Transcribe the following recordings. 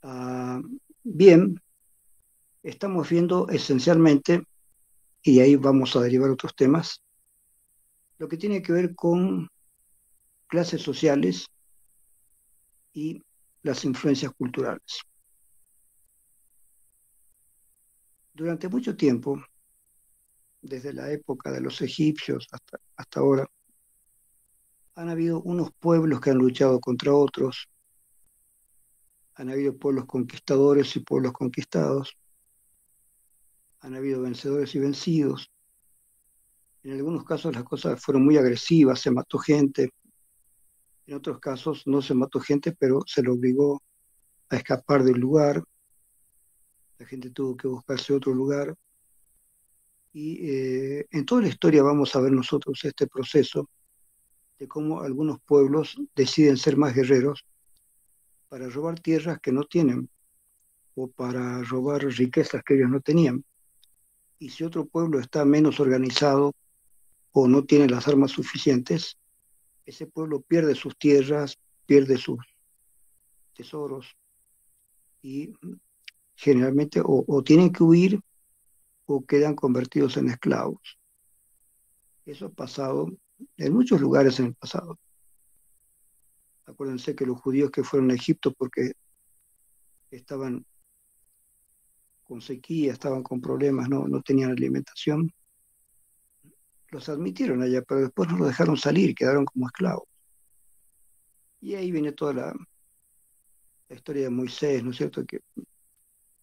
Ah, bien, estamos viendo esencialmente, y ahí vamos a derivar otros temas, lo que tiene que ver con clases sociales y las influencias culturales. Durante mucho tiempo, desde la época de los egipcios hasta ahora, han habido unos pueblos que han luchado contra otros, han habido pueblos conquistadores y pueblos conquistados, han habido vencedores y vencidos. En algunos casos las cosas fueron muy agresivas, se mató gente. En otros casos no se mató gente, pero se le obligó a escapar del lugar. La gente tuvo que buscarse otro lugar. Y en toda la historia vamos a ver nosotros este proceso de cómo algunos pueblos deciden ser más guerreros para robar tierras que no tienen o para robar riquezas que ellos no tenían. Y si otro pueblo está menos organizado o no tiene las armas suficientes, ese pueblo pierde sus tierras, pierde sus tesoros y generalmente o tienen que huir o quedan convertidos en esclavos. Eso ha pasado en muchos lugares en el pasado. Acuérdense que los judíos que fueron a Egipto porque estaban con sequía, estaban con problemas, no tenían alimentación, los admitieron allá, pero después no los dejaron salir, quedaron como esclavos. Y ahí viene toda la historia de Moisés, ¿no es cierto?, que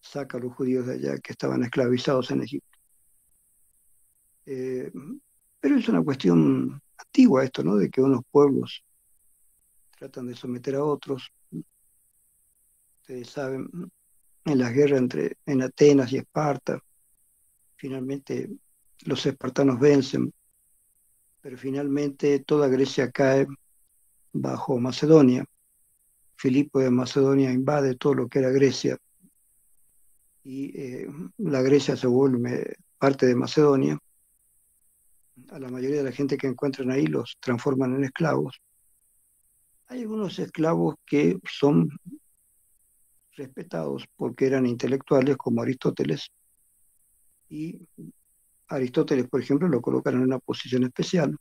saca a los judíos de allá que estaban esclavizados en Egipto. Eh, pero es una cuestión antigua esto, ¿no?, de que unos pueblos tratan de someter a otros. Ustedes saben, en las guerras en Atenas y Esparta, finalmente los espartanos vencen, pero finalmente toda Grecia cae bajo Macedonia. Filipo de Macedonia invade todo lo que era Grecia y la Grecia se vuelve parte de Macedonia. A la mayoría de la gente que encuentran ahí los transforman en esclavos. Hay algunos esclavos que son respetados porque eran intelectuales, como Aristóteles, y Aristóteles, por ejemplo, lo colocan en una posición especial.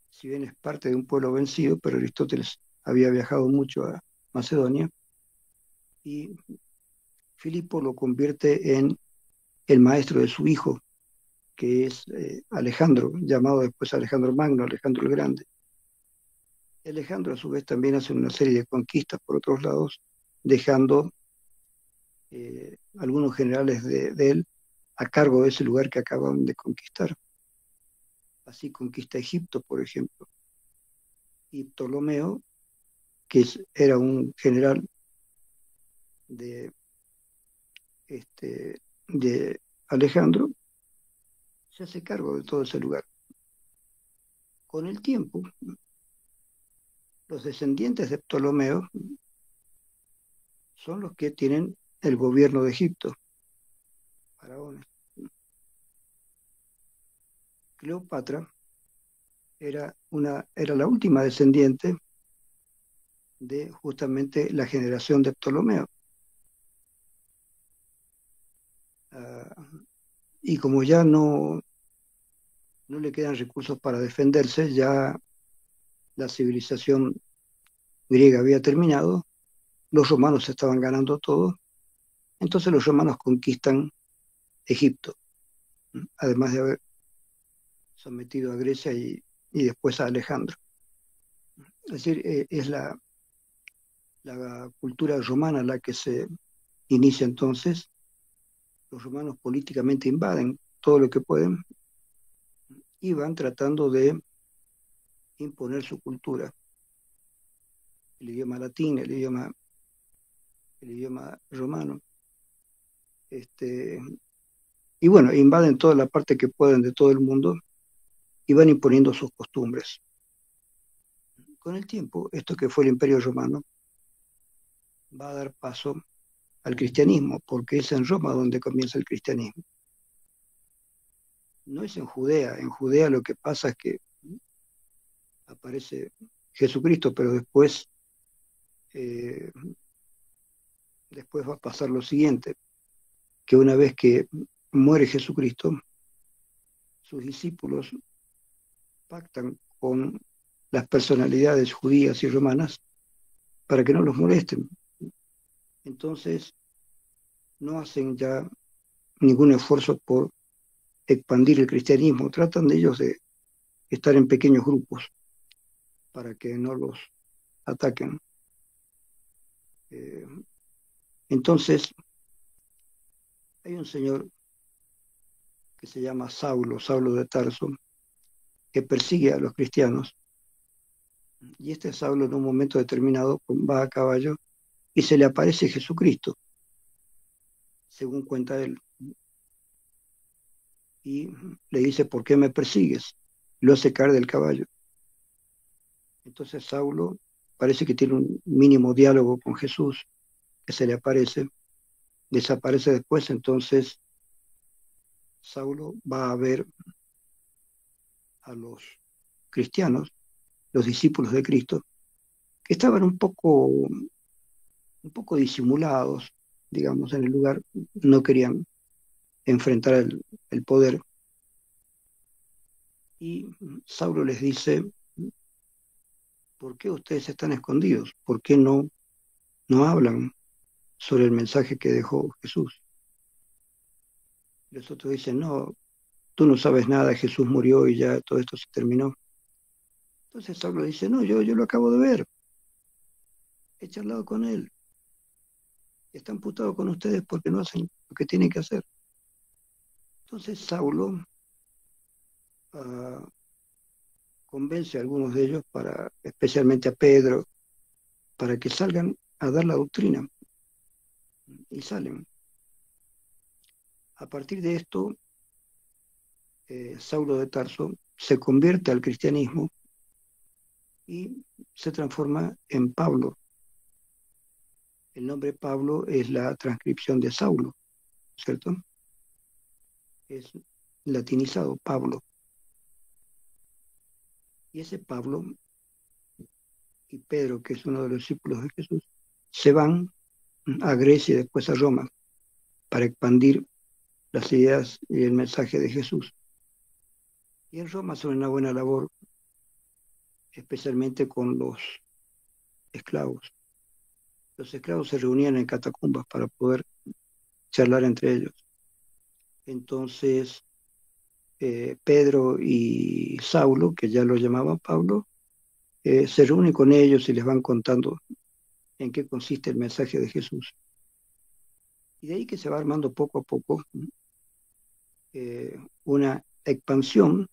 Si bien es parte de un pueblo vencido, pero Aristóteles había viajado mucho a Macedonia y Filipo lo convierte en el maestro de su hijo, que es Alejandro, llamado después Alejandro Magno, Alejandro el Grande. Alejandro a su vez también hace una serie de conquistas por otros lados, dejando algunos generales de él a cargo de ese lugar que acaban de conquistar. Así conquista Egipto, por ejemplo, y Ptolomeo, era un general de, de Alejandro, se hace cargo de todo ese lugar. Con el tiempo, los descendientes de Ptolomeo son los que tienen el gobierno de Egipto, faraones. Cleopatra era la última descendiente de justamente la generación de Ptolomeo. Y como ya no le quedan recursos para defenderse, ya la civilización griega había terminado, los romanos estaban ganando todo, entonces los romanos conquistan Egipto, además de haber sometido a Grecia y después a Alejandro. Es decir, es la cultura romana la que se inicia entonces. Los romanos políticamente invaden todo lo que pueden y van tratando de imponer su cultura, el idioma latín, el idioma romano. Y bueno, invaden toda la parte que pueden de todo el mundo y van imponiendo sus costumbres. Con el tiempo, esto que fue el Imperio Romano va a dar paso al cristianismo, porque es en Roma donde comienza el cristianismo. No es en Judea lo que pasa es que aparece Jesucristo, pero después después va a pasar lo siguiente, que una vez que muere Jesucristo, sus discípulos pactan con las personalidades judías y romanas para que no los molesten. Entonces, no hacen ya ningún esfuerzo por expandir el cristianismo, tratan de ellos de estar en pequeños grupos para que no los ataquen. Eh, entonces, hay un señor que se llama Saulo, Saulo de Tarso, que persigue a los cristianos, y este Saulo en un momento determinado va a caballo y se le aparece Jesucristo, según cuenta él, y le dice, ¿por qué me persigues? Lo hace caer del caballo. Entonces Saulo parece que tiene un mínimo diálogo con Jesús, que se le aparece, desaparece después, entonces Saulo va a ver a los cristianos, los discípulos de Cristo, que estaban un poco disimulados, digamos, en el lugar, no querían enfrentar el poder. Y Saulo les dice, ¿por qué ustedes están escondidos? ¿Por qué no hablan sobre el mensaje que dejó Jesús? Los otros dicen, no, tú no sabes nada, Jesús murió y ya todo esto se terminó. Entonces Saulo dice, no, yo lo acabo de ver, he charlado con él, está imputado con ustedes porque no hacen lo que tienen que hacer. Entonces Saulo uh, convence a algunos de ellos, especialmente a Pedro, para que salgan a dar la doctrina. Y salen. A partir de esto, Saulo de Tarso se convierte al cristianismo y se transforma en Pablo. El nombre Pablo es la transcripción de Saulo, ¿cierto? Es latinizado, Pablo. Y ese Pablo y Pedro, que es uno de los discípulos de Jesús, se van a Grecia y después a Roma para expandir las ideas y el mensaje de Jesús. Y en Roma hacen una buena labor, especialmente con los esclavos. Los esclavos se reunían en catacumbas para poder charlar entre ellos. Entonces, Pedro y Saulo, que ya lo llamaban Pablo, se reúnen con ellos y les van contando en qué consiste el mensaje de Jesús. Y de ahí que se va armando poco a poco una expansión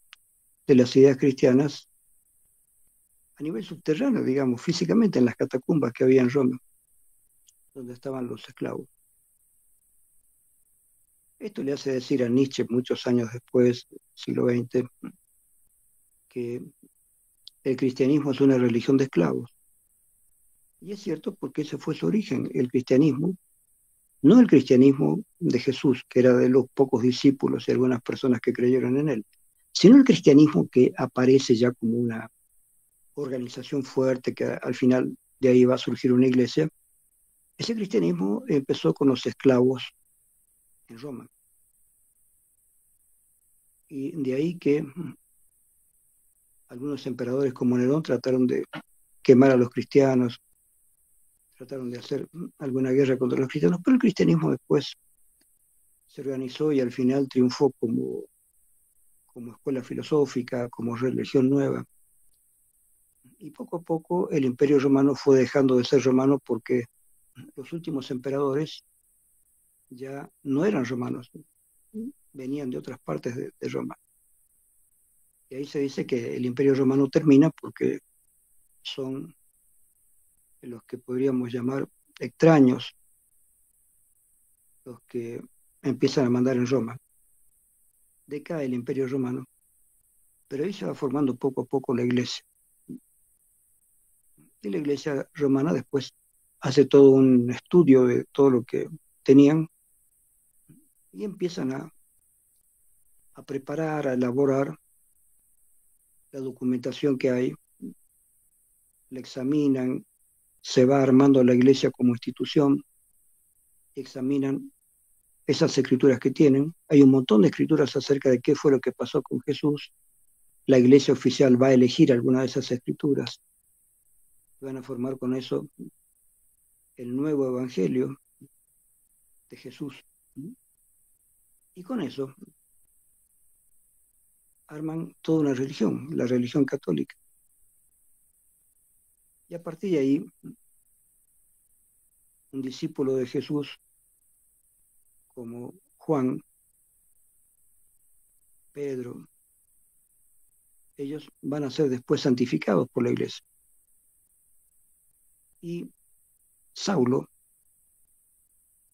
de las ideas cristianas a nivel subterráneo, digamos, físicamente en las catacumbas que había en Roma, donde estaban los esclavos. Esto le hace decir a Nietzsche muchos años después, siglo XX, que el cristianismo es una religión de esclavos. Y es cierto porque ese fue su origen, el cristianismo, no el cristianismo de Jesús, que era de los pocos discípulos y algunas personas que creyeron en él, sino el cristianismo que aparece ya como una organización fuerte, que al final de ahí va a surgir una iglesia. Ese cristianismo empezó con los esclavos en Roma. Y de ahí que algunos emperadores como Nerón trataron de quemar a los cristianos, trataron de hacer alguna guerra contra los cristianos, pero el cristianismo después se organizó y al final triunfó como escuela filosófica, como religión nueva. Y poco a poco el imperio romano fue dejando de ser romano porque los últimos emperadores ya no eran romanos, venían de otras partes de Roma. Y ahí se dice que el imperio romano termina porque son los que podríamos llamar extraños, los que empiezan a mandar en Roma. Decae el imperio romano, pero ahí se va formando poco a poco la iglesia. Y la iglesia romana después hace todo un estudio de todo lo que tenían y empiezan a preparar, a elaborar la documentación que hay, la examinan, se va armando la iglesia como institución examinan esas escrituras que tienen. Hay un montón de escrituras acerca de qué fue lo que pasó con Jesús. La iglesia oficial va a elegir alguna de esas escrituras. Van a formar con eso el nuevo evangelio de Jesús. Y con eso arman toda una religión, la religión católica. Y a partir de ahí, un discípulo de Jesús como Juan, Pedro, ellos van a ser después santificados por la iglesia. Y Saulo,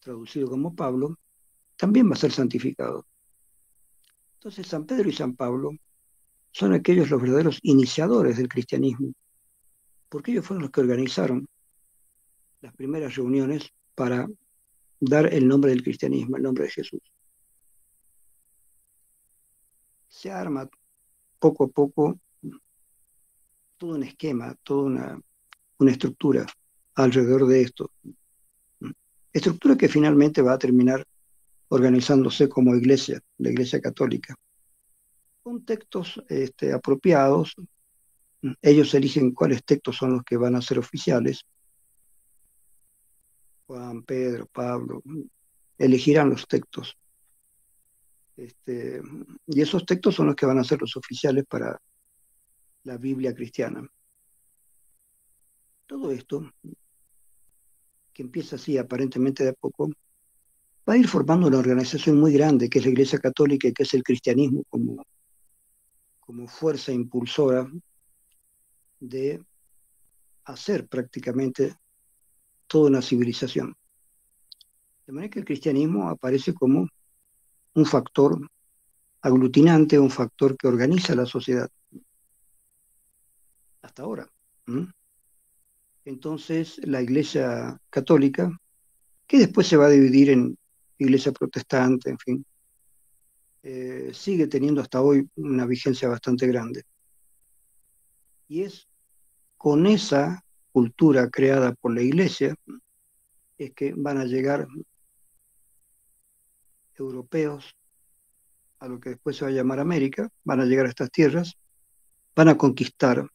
traducido como Pablo, también va a ser santificado. Entonces San Pedro y San Pablo son aquellos los verdaderos iniciadores del cristianismo, porque ellos fueron los que organizaron las primeras reuniones para dar el nombre del cristianismo, el nombre de Jesús. Se arma poco a poco todo un esquema, toda una estructura alrededor de esto. Estructura que finalmente va a terminar organizándose como iglesia, la iglesia católica. Con textos apropiados, ellos eligen cuáles textos son los que van a ser oficiales. Juan, Pedro, Pablo, elegirán los textos. Y esos textos son los que van a ser los oficiales para la Biblia cristiana. Todo esto, que empieza así aparentemente de a poco, va a ir formando una organización muy grande, que es la Iglesia Católica y que es el cristianismo como fuerza impulsora de hacer prácticamente toda una civilización. De manera que el cristianismo aparece como un factor aglutinante, un factor que organiza la sociedad. Hasta ahora. Entonces, la Iglesia Católica, que después se va a dividir en Iglesia Protestante, en fin, sigue teniendo hasta hoy una vigencia bastante grande. Y es con esa cultura creada por la Iglesia es que van a llegar europeos a lo que después se va a llamar América, van a llegar a estas tierras, van a conquistar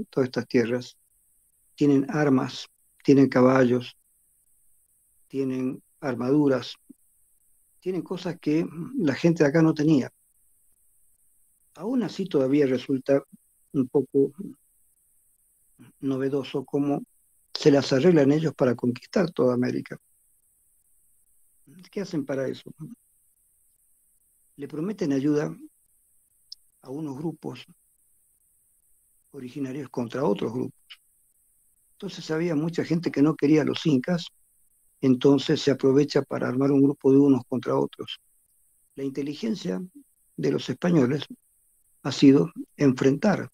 todas estas tierras, tienen armas, tienen caballos, tienen armaduras, tienen cosas que la gente de acá no tenía. Aún así todavía resulta un poco novedoso cómo se las arreglan ellos para conquistar toda América. ¿Qué hacen para eso? Le prometen ayuda a unos grupos originarios contra otros grupos. Entonces había mucha gente que no quería a los incas, entonces se aprovecha para armar un grupo de unos contra otros. La inteligencia de los españoles ha sido enfrentar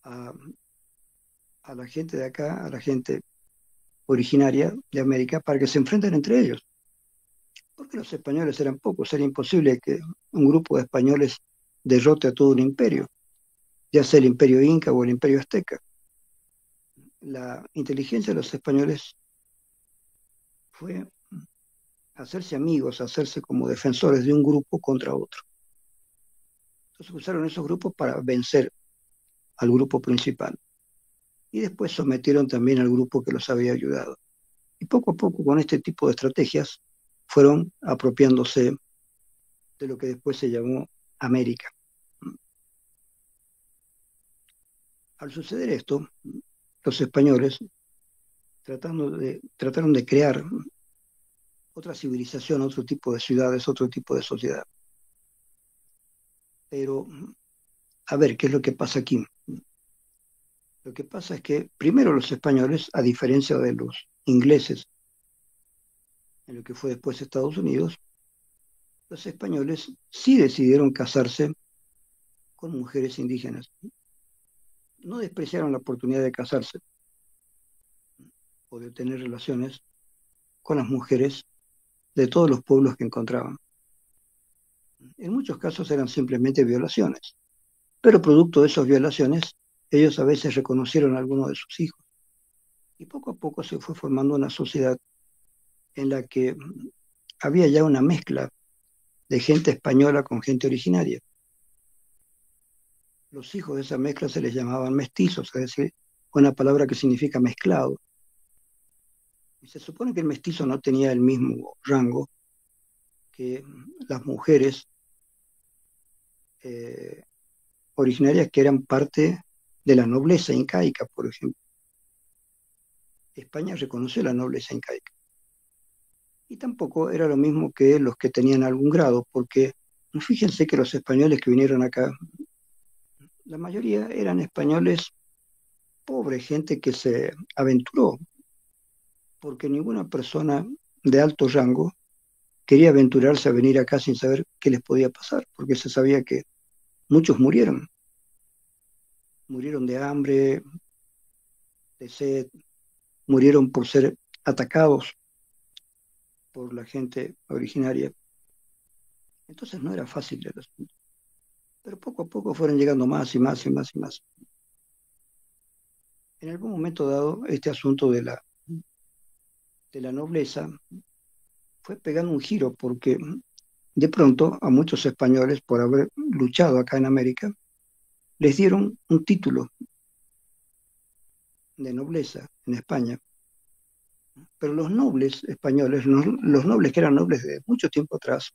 a la gente de acá, a la gente originaria de América, para que se enfrenten entre ellos. Porque los españoles eran pocos, era imposible que un grupo de españoles derrote a todo un imperio, ya sea el imperio inca o el imperio azteca. La inteligencia de los españoles fue hacerse amigos, hacerse como defensores de un grupo contra otro. Entonces usaron esos grupos para vencer al grupo principal. Y después sometieron también al grupo que los había ayudado. Y poco a poco, con este tipo de estrategias, fueron apropiándose de lo que después se llamó América. Al suceder esto, los españoles trataron de crear otra civilización, otro tipo de ciudades, otro tipo de sociedad. Pero, a ver, ¿qué es lo que pasa aquí? Lo que pasa es que primero los españoles, a diferencia de los ingleses, en lo que fue después Estados Unidos, los españoles sí decidieron casarse con mujeres indígenas. No despreciaron la oportunidad de casarse o de tener relaciones con las mujeres de todos los pueblos que encontraban. En muchos casos eran simplemente violaciones, pero producto de esas violaciones, ellos a veces reconocieron a algunos de sus hijos. Y poco a poco se fue formando una sociedad en la que había ya una mezcla de gente española con gente originaria. Los hijos de esa mezcla se les llamaban mestizos, es decir, una palabra que significa mezclado. Y se supone que el mestizo no tenía el mismo rango que las mujeres eh, originarias que eran parte de la nobleza incaica, por ejemplo. España reconoció la nobleza incaica. Y tampoco era lo mismo que los que tenían algún grado, porque fíjense que los españoles que vinieron acá, la mayoría eran españoles pobres, gente que se aventuró, porque ninguna persona de alto rango quería aventurarse a venir acá sin saber qué les podía pasar, porque se sabía que muchos murieron de hambre, de sed, murieron por ser atacados por la gente originaria. Entonces no era fácil el asunto. Pero poco a poco fueron llegando más y más y más y más. En algún momento dado, este asunto de la nobleza fue pegando un giro porque de pronto a muchos españoles, por haber luchado acá en América, les dieron un título de nobleza en España. Pero los nobles españoles, los nobles que eran nobles de mucho tiempo atrás,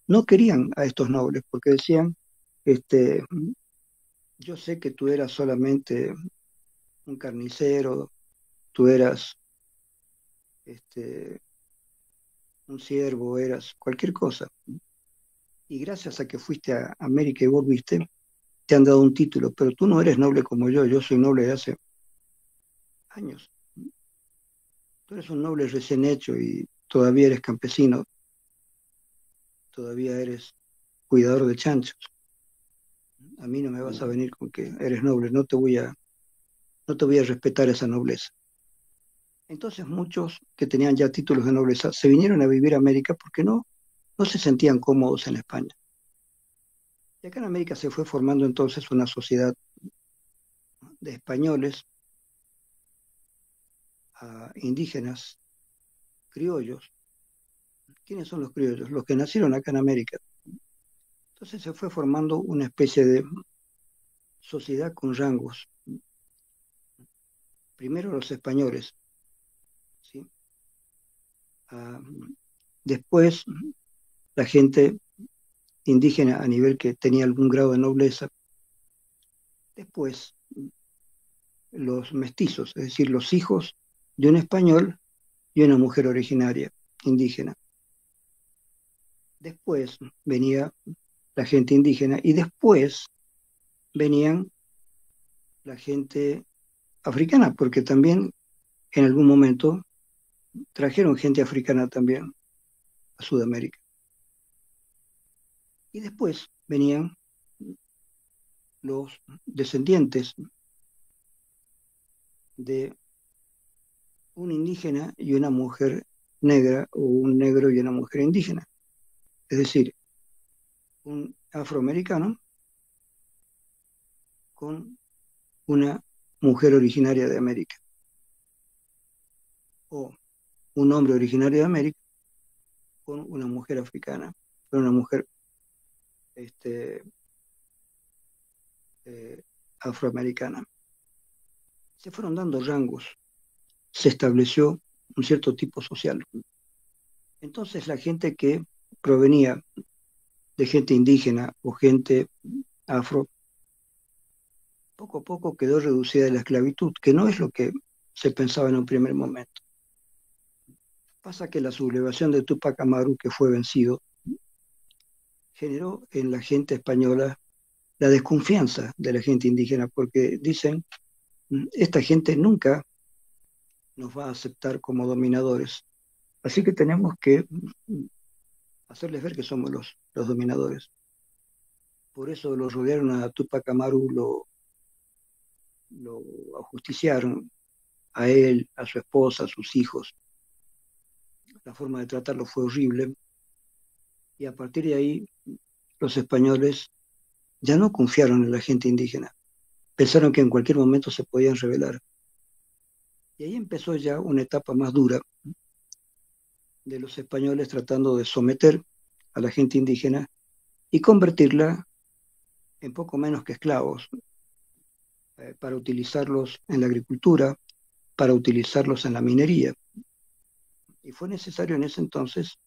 no querían a estos nobles porque decían, este, yo sé que tú eras solamente un carnicero, tú eras este, un siervo, eras cualquier cosa. Y gracias a que fuiste a América y volviste, te han dado un título, pero tú no eres noble como yo soy noble de hace años. Tú eres un noble recién hecho y todavía eres campesino, todavía eres cuidador de chanchos. A mí no me vas a venir con que eres noble, no te voy a respetar esa nobleza. Entonces muchos que tenían ya títulos de nobleza se vinieron a vivir a América porque no se sentían cómodos en España. Y acá en América se fue formando entonces una sociedad de españoles a indígenas, criollos. ¿Quiénes son los criollos? Los que nacieron acá en América. Entonces se fue formando una especie de sociedad con rangos. Primero los españoles, ¿sí? Ah, después la gente indígena a nivel que tenía algún grado de nobleza. Después los mestizos, es decir, los hijos de un español y una mujer originaria indígena. Después venía la gente indígena y después venían la gente africana, porque también en algún momento trajeron gente africana también a Sudamérica. Y después venían los descendientes de un indígena y una mujer negra o un negro y una mujer indígena. Es decir, un afroamericano con una mujer originaria de América o un hombre originario de América con una mujer africana, con una mujer este, afroamericana. Se fueron dando rangos, se estableció un cierto tipo social. Entonces la gente que provenía de gente indígena o gente afro, poco a poco quedó reducida a la esclavitud, que no es lo que se pensaba en un primer momento. Pasa que la sublevación de Túpac Amaru, que fue vencido, generó en la gente española la desconfianza de la gente indígena, porque dicen, esta gente nunca nos va a aceptar como dominadores, así que tenemos que hacerles ver que somos los dominadores. Por eso lo rodearon a Túpac Amaru, lo ajusticiaron a él, a su esposa, a sus hijos. La forma de tratarlo fue horrible y a partir de ahí los españoles ya no confiaron en la gente indígena. Pensaron que en cualquier momento se podían rebelar. Y ahí empezó ya una etapa más dura, de los españoles tratando de someter a la gente indígena y convertirla en poco menos que esclavos, para utilizarlos en la agricultura, para utilizarlos en la minería. Y fue necesario en ese entonces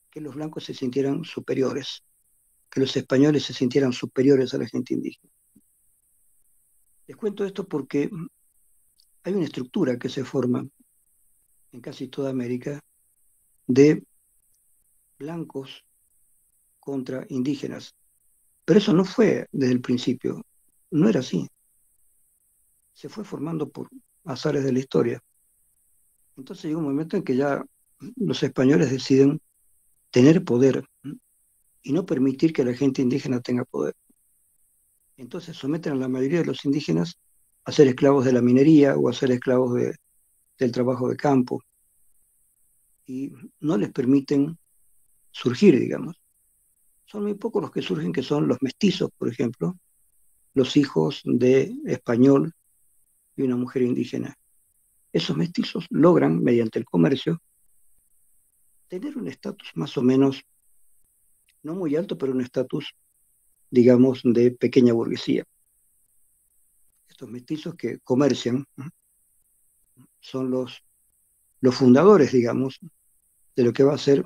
que los blancos se sintieran superiores, que los españoles se sintieran superiores a la gente indígena. Les cuento esto porque hay una estructura que se forma en casi toda América de blancos contra indígenas. Pero eso no fue desde el principio, no era así. Se fue formando por azares de la historia. Entonces llega un momento en que ya los españoles deciden tener poder y no permitir que la gente indígena tenga poder. Entonces someten a la mayoría de los indígenas a ser esclavos de la minería o a ser esclavos del trabajo de campo y no les permiten surgir, digamos. Son muy pocos los que surgen, que son los mestizos, por ejemplo, los hijos de español y una mujer indígena. Esos mestizos logran, mediante el comercio, tener un estatus más o menos, no muy alto, pero un estatus, digamos, de pequeña burguesía. Estos mestizos que comercian son los fundadores, digamos, de lo que va a ser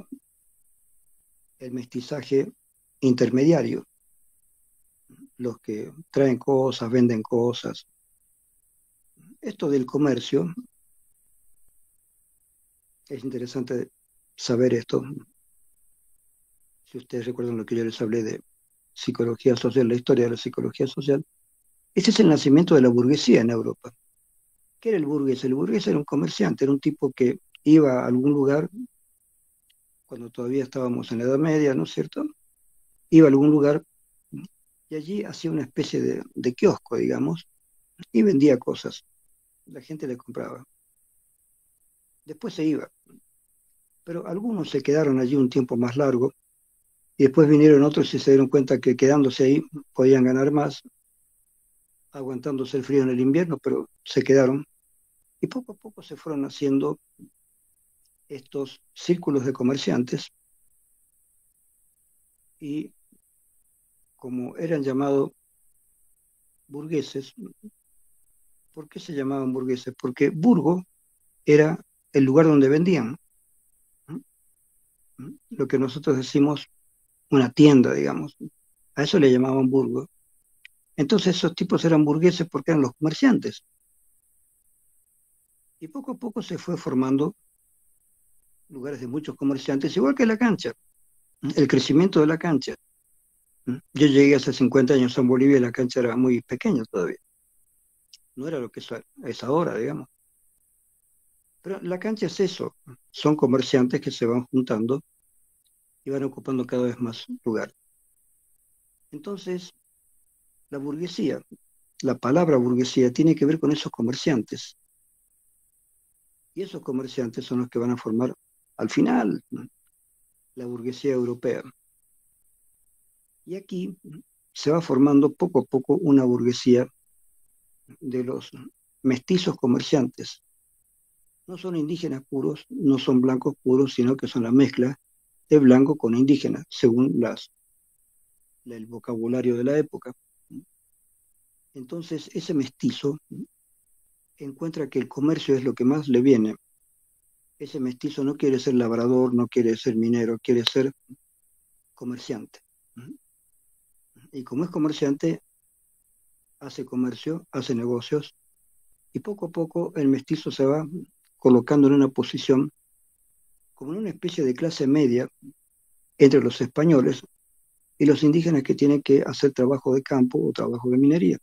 el mestizaje intermediario, los que traen cosas, venden cosas. Esto del comercio, es interesante saber esto. Si ustedes recuerdan lo que yo les hablé de psicología social, la historia de la psicología social, ese es el nacimiento de la burguesía en Europa. ¿Qué era el burgués? El burgués era un comerciante, era un tipo que iba a algún lugar, cuando todavía estábamos en la Edad Media, ¿no es cierto? Iba a algún lugar y allí hacía una especie de kiosco, digamos, y vendía cosas. La gente le compraba. Después se iba, pero algunos se quedaron allí un tiempo más largo y después vinieron otros y se dieron cuenta que quedándose ahí podían ganar más, aguantándose el frío en el invierno, pero se quedaron. Y poco a poco se fueron haciendo estos círculos de comerciantes y como eran llamados burgueses, ¿por qué se llamaban burgueses? Porque Burgo era el lugar donde vendían, ¿no? Lo que nosotros decimos una tienda, digamos. A eso le llamaban Burgo. Entonces esos tipos eran burgueses porque eran los comerciantes. Y poco a poco se fue formando lugares de muchos comerciantes, igual que la cancha, el crecimiento de la cancha. Yo llegué hace 50 años en Bolivia y la cancha era muy pequeña todavía. No era lo que es ahora, digamos. Pero la cancha es eso, son comerciantes que se van juntando y van ocupando cada vez más lugar. Entonces, la burguesía, la palabra burguesía tiene que ver con esos comerciantes. Y esos comerciantes son los que van a formar al final la burguesía europea. Y aquí se va formando poco a poco una burguesía de los mestizos comerciantes. No son indígenas puros, no son blancos puros, sino que son la mezcla de blanco con indígena, según el vocabulario de la época. Entonces, ese mestizo encuentra que el comercio es lo que más le viene. Ese mestizo no quiere ser labrador, no quiere ser minero, quiere ser comerciante. Y como es comerciante, hace comercio, hace negocios, y poco a poco el mestizo se va colocando en una posición como en una especie de clase media entre los españoles y los indígenas que tienen que hacer trabajo de campo o trabajo de minería.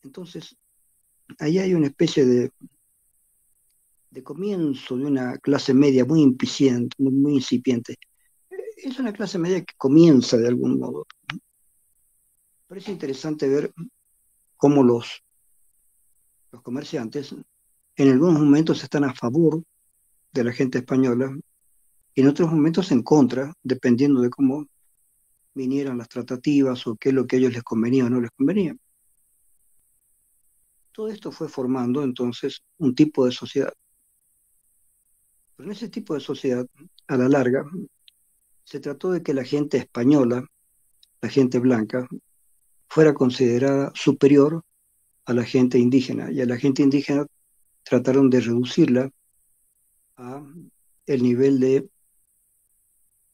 Entonces, ahí hay una especie de comienzo de una clase media muy incipiente, muy incipiente. Es una clase media que comienza de algún modo. Parece interesante ver cómo los comerciantes en algunos momentos están a favor de la gente española y en otros momentos en contra, dependiendo de cómo vinieran las tratativas o qué es lo que a ellos les convenía o no les convenía. Todo esto fue formando entonces un tipo de sociedad. Pero en ese tipo de sociedad, a la larga, se trató de que la gente española, la gente blanca, fuera considerada superior a la gente indígena, y a la gente indígena trataron de reducirla a el nivel de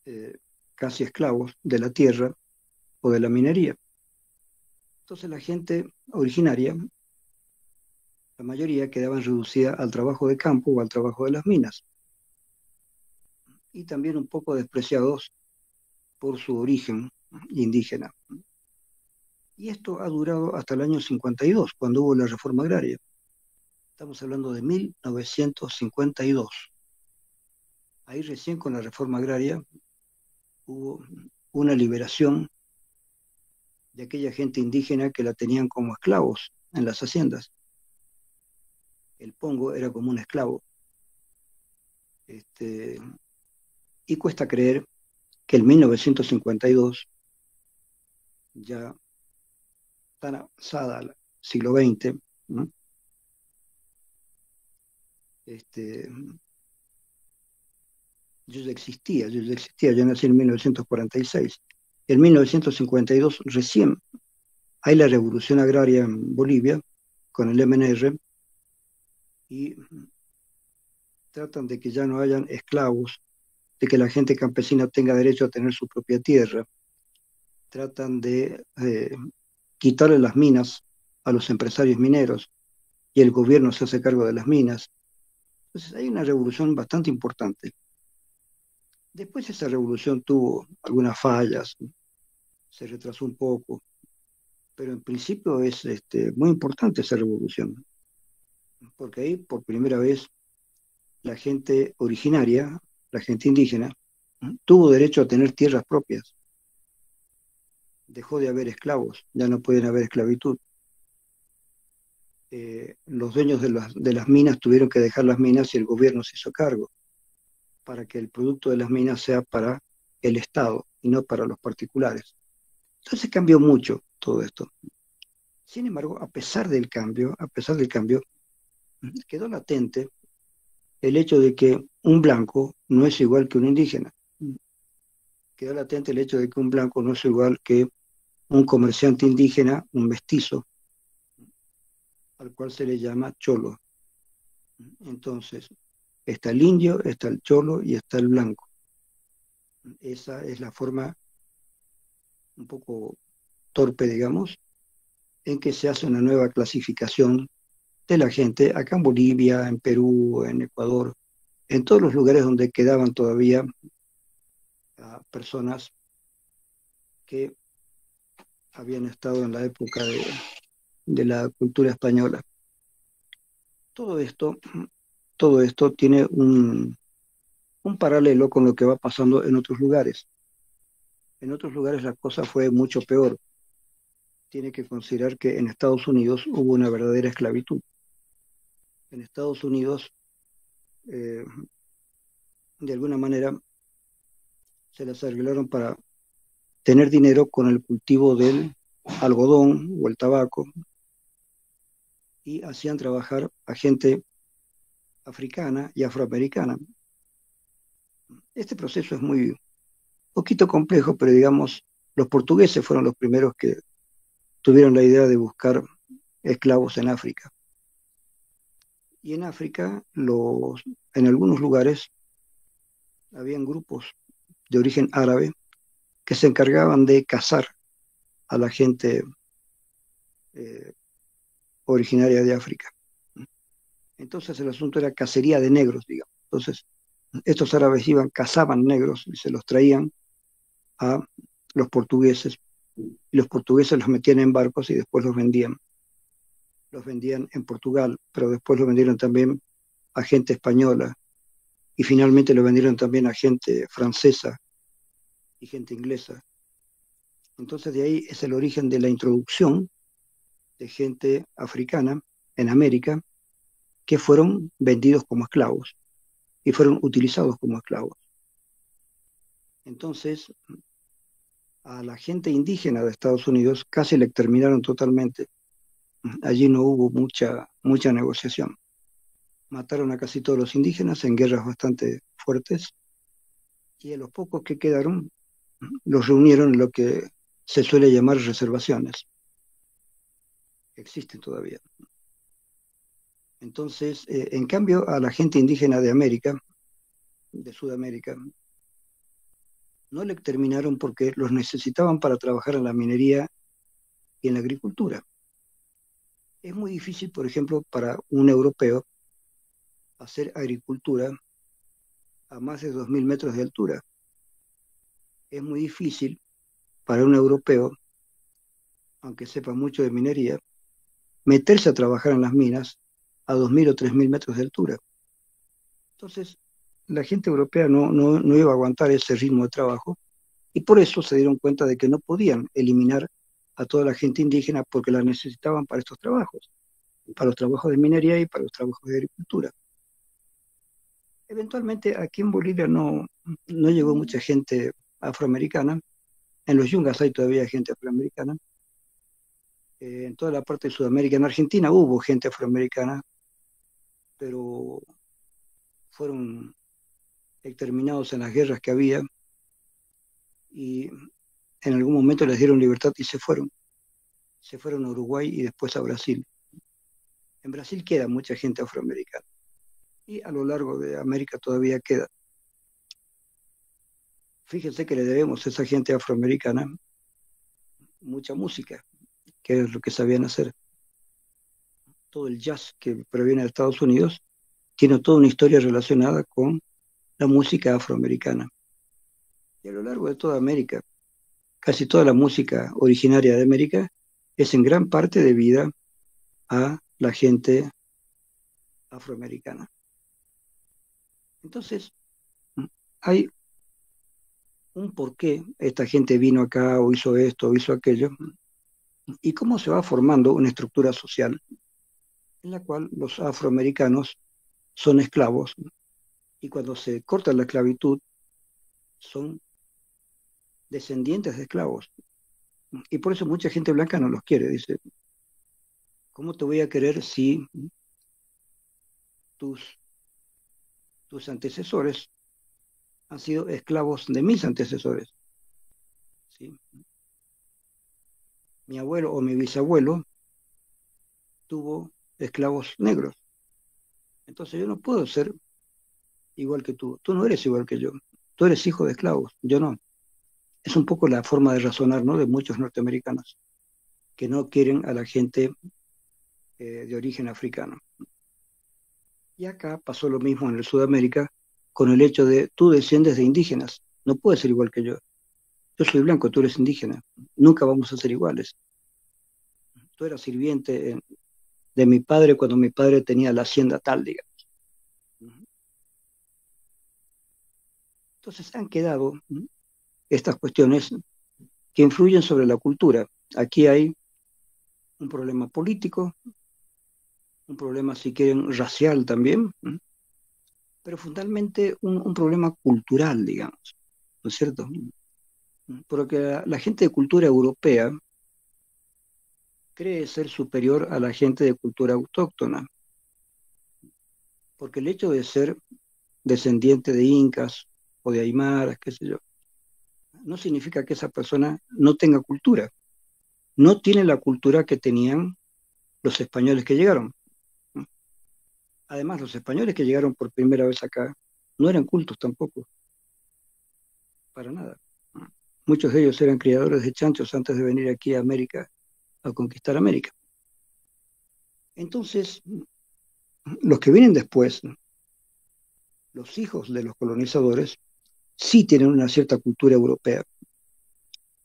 eh, casi esclavos de la tierra o de la minería. Entonces la gente originaria, la mayoría quedaban reducida al trabajo de campo o al trabajo de las minas, y también un poco despreciados por su origen indígena. Y esto ha durado hasta el año 52, cuando hubo la reforma agraria. Estamos hablando de 1952. Ahí recién con la reforma agraria hubo una liberación de aquella gente indígena que la tenían como esclavos en las haciendas. El pongo era como un esclavo. Este, y cuesta creer que en 1952, ya tan avanzada el siglo XX, ¿no? este, yo nací en 1946. En 1952 recién hay la revolución agraria en Bolivia con el MNR, y tratan de que ya no hayan esclavos, de que la gente campesina tenga derecho a tener su propia tierra, tratan de quitarle las minas a los empresarios mineros y el gobierno se hace cargo de las minas. Entonces hay una revolución bastante importante. Después esa revolución tuvo algunas fallas, se retrasó un poco, pero en principio es muy importante esa revolución, porque ahí por primera vez la gente originaria, la gente indígena, tuvo derecho a tener tierras propias. Dejó de haber esclavos, ya no pueden haber esclavitud. Los dueños de las minas tuvieron que dejar las minas y el gobierno se hizo cargo para que el producto de las minas sea para el Estado y no para los particulares. Entonces cambió mucho todo esto. Sin embargo, a pesar del cambio, quedó latente el hecho de que un blanco no es igual que un indígena. Quedó latente el hecho de que un blanco no es igual que un comerciante indígena, un mestizo, al cual se le llama cholo. Entonces, está el indio, está el cholo y está el blanco. Esa es la forma un poco torpe, digamos, en que se hace una nueva clasificación de la gente acá en Bolivia, en Perú, en Ecuador, en todos los lugares donde quedaban todavía personas que habían estado en la época de la cultura española. Todo esto, todo esto tiene un paralelo con lo que va pasando en otros lugares. En otros lugares la cosa fue mucho peor. Tiene que considerar que en Estados Unidos hubo una verdadera esclavitud. En Estados Unidos, eh, de alguna manera, se las arreglaron para tener dinero con el cultivo del algodón o el tabaco, y hacían trabajar a gente africana y afroamericana. Este proceso es muy poquito complejo, pero digamos, los portugueses fueron los primeros que tuvieron la idea de buscar esclavos en África. Y en África, en algunos lugares, habían grupos de origen árabe que se encargaban de cazar a la gente eh, originaria de África. Entonces el asunto era cacería de negros, digamos. Entonces estos árabes iban, cazaban negros y se los traían a los portugueses, y los portugueses los metían en barcos y después los vendían. Los vendían en Portugal, pero después los vendieron también a gente española, y finalmente lo vendieron también a gente francesa y gente inglesa. Entonces de ahí es el origen de la introducción de gente africana en América, que fueron vendidos como esclavos y fueron utilizados como esclavos. Entonces, a la gente indígena de Estados Unidos casi le exterminaron totalmente. Allí no hubo mucha negociación. mataron a casi todos los indígenas en guerras bastante fuertes, y a los pocos que quedaron los reunieron en lo que se suele llamar reservaciones, que existen todavía. Entonces, en cambio, a la gente indígena de América, de Sudamérica, no le exterminaron porque los necesitaban para trabajar en la minería y en la agricultura. Es muy difícil, por ejemplo, para un europeo hacer agricultura a más de 2.000 metros de altura. Es muy difícil para un europeo, aunque sepa mucho de minería, meterse a trabajar en las minas a 2.000 o 3.000 metros de altura. Entonces, la gente europea no iba a aguantar ese ritmo de trabajo, y por eso se dieron cuenta de que no podían eliminar a toda la gente indígena porque la necesitaban para estos trabajos, para los trabajos de minería y para los trabajos de agricultura. Eventualmente aquí en Bolivia no llegó mucha gente afroamericana. En los yungas hay todavía gente afroamericana. En toda la parte de Sudamérica, en Argentina hubo gente afroamericana, pero fueron exterminados en las guerras que había, y en algún momento les dieron libertad y se fueron. Se fueron a Uruguay y después a Brasil. En Brasil queda mucha gente afroamericana, y a lo largo de América todavía queda. Fíjense que le debemos a esa gente afroamericana mucha música, que es lo que sabían hacer. Todo el jazz que proviene de Estados Unidos tiene toda una historia relacionada con la música afroamericana. Y a lo largo de toda América, casi toda la música originaria de América es en gran parte debida a la gente afroamericana. Entonces, hay un por qué esta gente vino acá o hizo esto o hizo aquello, y cómo se va formando una estructura social en la cual los afroamericanos son esclavos, y cuando se corta la esclavitud son descendientes de esclavos. Y por eso mucha gente blanca no los quiere. Dice, ¿cómo te voy a querer si tus, tus antecesores han sido esclavos de mis antecesores? ¿Sí? Mi abuelo o mi bisabuelo tuvo esclavos negros. Entonces yo no puedo ser igual que tú. Tú no eres igual que yo. Tú eres hijo de esclavos, yo no. Es un poco la forma de razonar, ¿no?, de muchos norteamericanos que no quieren a la gente de origen africano. Y acá pasó lo mismo en el Sudamérica con el hecho de tú desciendes de indígenas, no puedes ser igual que yo. Yo soy blanco, tú eres indígena, nunca vamos a ser iguales. Tú eras sirviente de mi padre cuando mi padre tenía la hacienda tal, digamos. Entonces han quedado estas cuestiones que influyen sobre la cultura. Aquí hay un problema político, un problema, si quieren, racial también, pero fundamentalmente un problema cultural, digamos, ¿no es cierto? Porque la gente de cultura europea cree ser superior a la gente de cultura autóctona, porque el hecho de ser descendiente de incas o de aymaras, qué sé yo, no significa que esa persona no tenga cultura, no tiene la cultura que tenían los españoles que llegaron. Además, los españoles que llegaron por primera vez acá no eran cultos tampoco, para nada. Muchos de ellos eran criadores de chanchos antes de venir aquí a América a conquistar América. Entonces, los que vienen después, los hijos de los colonizadores, sí tienen una cierta cultura europea.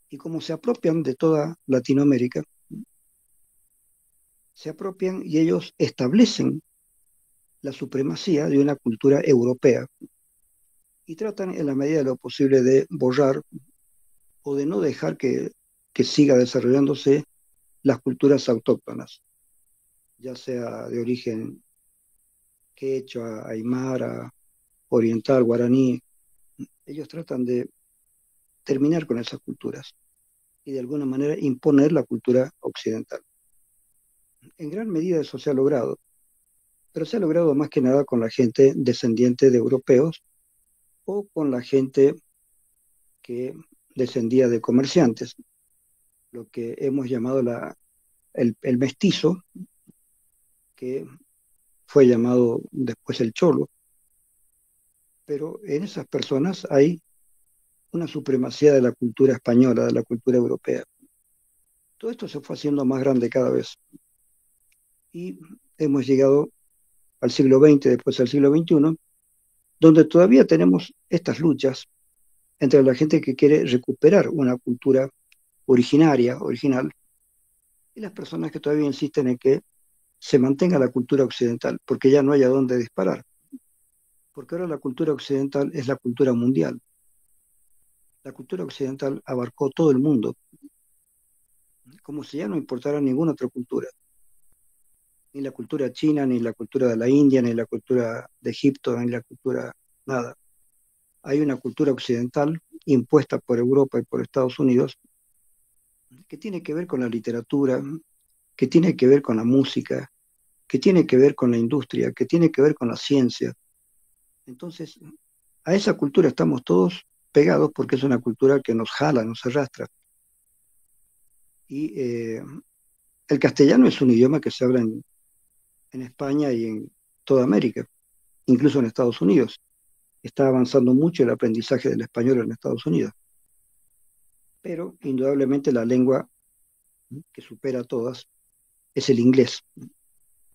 Y como se apropian de toda Latinoamérica, se apropian y ellos establecen la supremacía de una cultura europea y tratan en la medida de lo posible de borrar o de no dejar que siga desarrollándose las culturas autóctonas, ya sea de origen quechua, aymara, oriental, guaraní. Ellos tratan de terminar con esas culturas y de alguna manera imponer la cultura occidental. En gran medida eso se ha logrado. pero se ha logrado más que nada con la gente descendiente de europeos o con la gente que descendía de comerciantes, lo que hemos llamado el mestizo, que fue llamado después el cholo, pero en esas personas hay una supremacía de la cultura española, de la cultura europea. Todo esto se fue haciendo más grande cada vez y hemos llegado al siglo XX, después al siglo XXI, donde todavía tenemos estas luchas entre la gente que quiere recuperar una cultura originaria, original, y las personas que todavía insisten en que se mantenga la cultura occidental, porque ya no hay a dónde disparar, porque ahora la cultura occidental es la cultura mundial. La cultura occidental abarcó todo el mundo, como si ya no importara ninguna otra cultura, ni la cultura china, ni la cultura de la India, ni la cultura de Egipto, ni la cultura nada. Hay una cultura occidental impuesta por Europa y por Estados Unidos que tiene que ver con la literatura, que tiene que ver con la música, que tiene que ver con la industria, que tiene que ver con la ciencia. Entonces, a esa cultura estamos todos pegados porque es una cultura que nos jala, nos arrastra. Y el castellano es un idioma que se habla en España y en toda América, incluso en Estados Unidos. Está avanzando mucho el aprendizaje del español en Estados Unidos. Pero indudablemente la lengua que supera a todas es el inglés.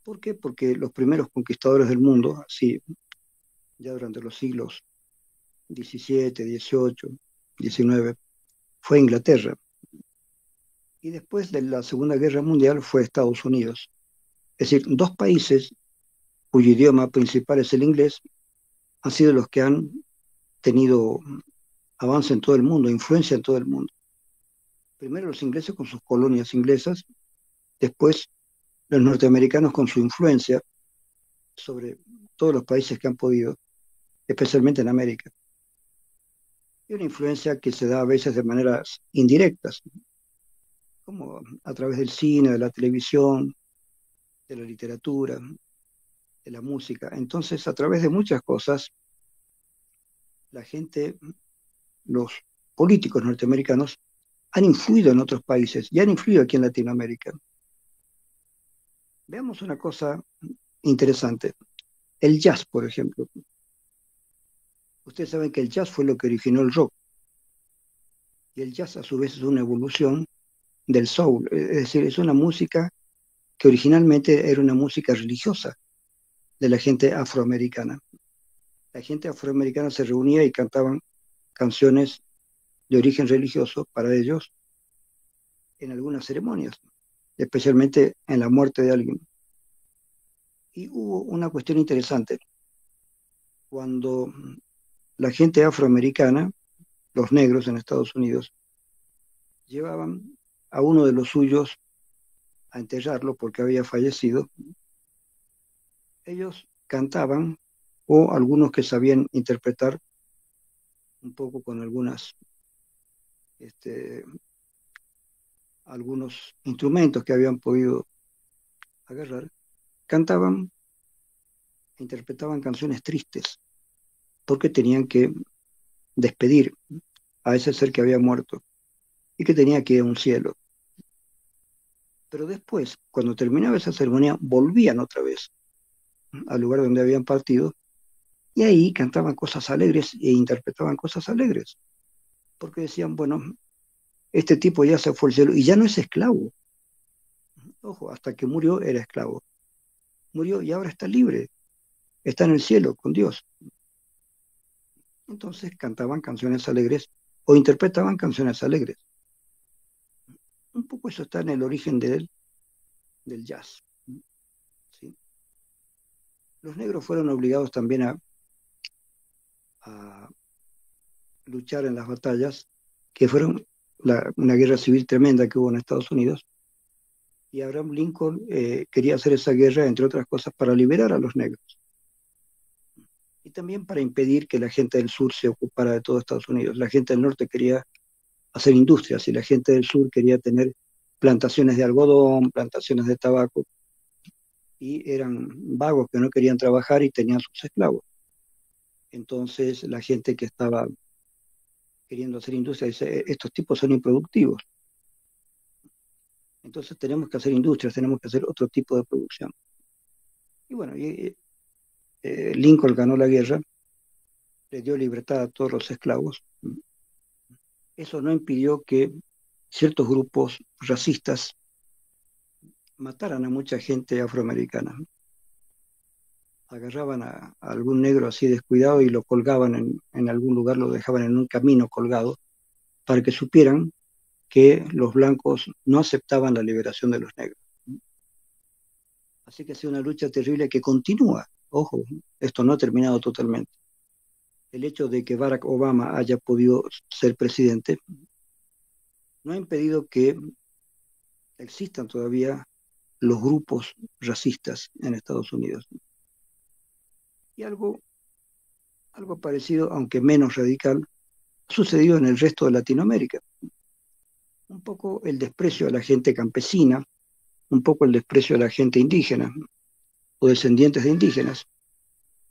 ¿Por qué? Porque los primeros conquistadores del mundo, así ya durante los siglos XVII, XVIII, XIX, fue Inglaterra. Y después de la Segunda Guerra Mundial fue Estados Unidos. Es decir, dos países cuyo idioma principal es el inglés han sido los que han tenido avance en todo el mundo, influencia en todo el mundo. Primero los ingleses con sus colonias inglesas, después los norteamericanos con su influencia sobre todos los países que han podido, especialmente en América. Y una influencia que se da a veces de maneras indirectas, como a través del cine, de la televisión, de la literatura, de la música. Entonces, a través de muchas cosas, la gente, los políticos norteamericanos, han influido en otros países y han influido aquí en Latinoamérica. Veamos una cosa interesante. El jazz, por ejemplo. Ustedes saben que el jazz fue lo que originó el rock. Y el jazz, a su vez, es una evolución del soul. Es decir, es una música que originalmente era una música religiosa de la gente afroamericana. La gente afroamericana se reunía y cantaban canciones de origen religioso para ellos en algunas ceremonias, especialmente en la muerte de alguien. Y hubo una cuestión interesante. Cuando la gente afroamericana, los negros en Estados Unidos, llevaban a uno de los suyos a enterrarlo porque había fallecido, ellos cantaban, o algunos que sabían interpretar un poco con algunos instrumentos que habían podido agarrar, cantaban, interpretaban canciones tristes, porque tenían que despedir a ese ser que había muerto y que tenía que ir a un cielo. Pero después, cuando terminaba esa ceremonia, volvían otra vez al lugar donde habían partido y ahí cantaban cosas alegres e interpretaban cosas alegres, porque decían, bueno, este tipo ya se fue al cielo y ya no es esclavo. Ojo, hasta que murió era esclavo. Murió y ahora está libre, está en el cielo con Dios. Entonces cantaban canciones alegres o interpretaban canciones alegres. Un poco eso está en el origen del jazz. ¿Sí? Los negros fueron obligados también a luchar en las batallas, que fueron una guerra civil tremenda que hubo en Estados Unidos, y Abraham Lincoln quería hacer esa guerra, entre otras cosas, para liberar a los negros, y también para impedir que la gente del sur se ocupara de todo Estados Unidos. La gente del norte quería hacer industrias y la gente del sur quería tener plantaciones de algodón, plantaciones de tabaco. y eran vagos que no querían trabajar y tenían sus esclavos. Entonces la gente que estaba queriendo hacer industria dice, estos tipos son improductivos, entonces tenemos que hacer industrias, tenemos que hacer otro tipo de producción. Y bueno, Lincoln ganó la guerra, le dio libertad a todos los esclavos. Eso no impidió que ciertos grupos racistas mataran a mucha gente afroamericana. Agarraban a algún negro así descuidado y lo colgaban en algún lugar, lo dejaban en un camino colgado, para que supieran que los blancos no aceptaban la liberación de los negros. Así que ha sido una lucha terrible que continúa. Ojo, esto no ha terminado totalmente. El hecho de que Barack Obama haya podido ser presidente no ha impedido que existan todavía los grupos racistas en Estados Unidos. Y algo parecido, aunque menos radical, ha sucedido en el resto de Latinoamérica. Un poco el desprecio a la gente campesina, un poco el desprecio a la gente indígena o descendientes de indígenas.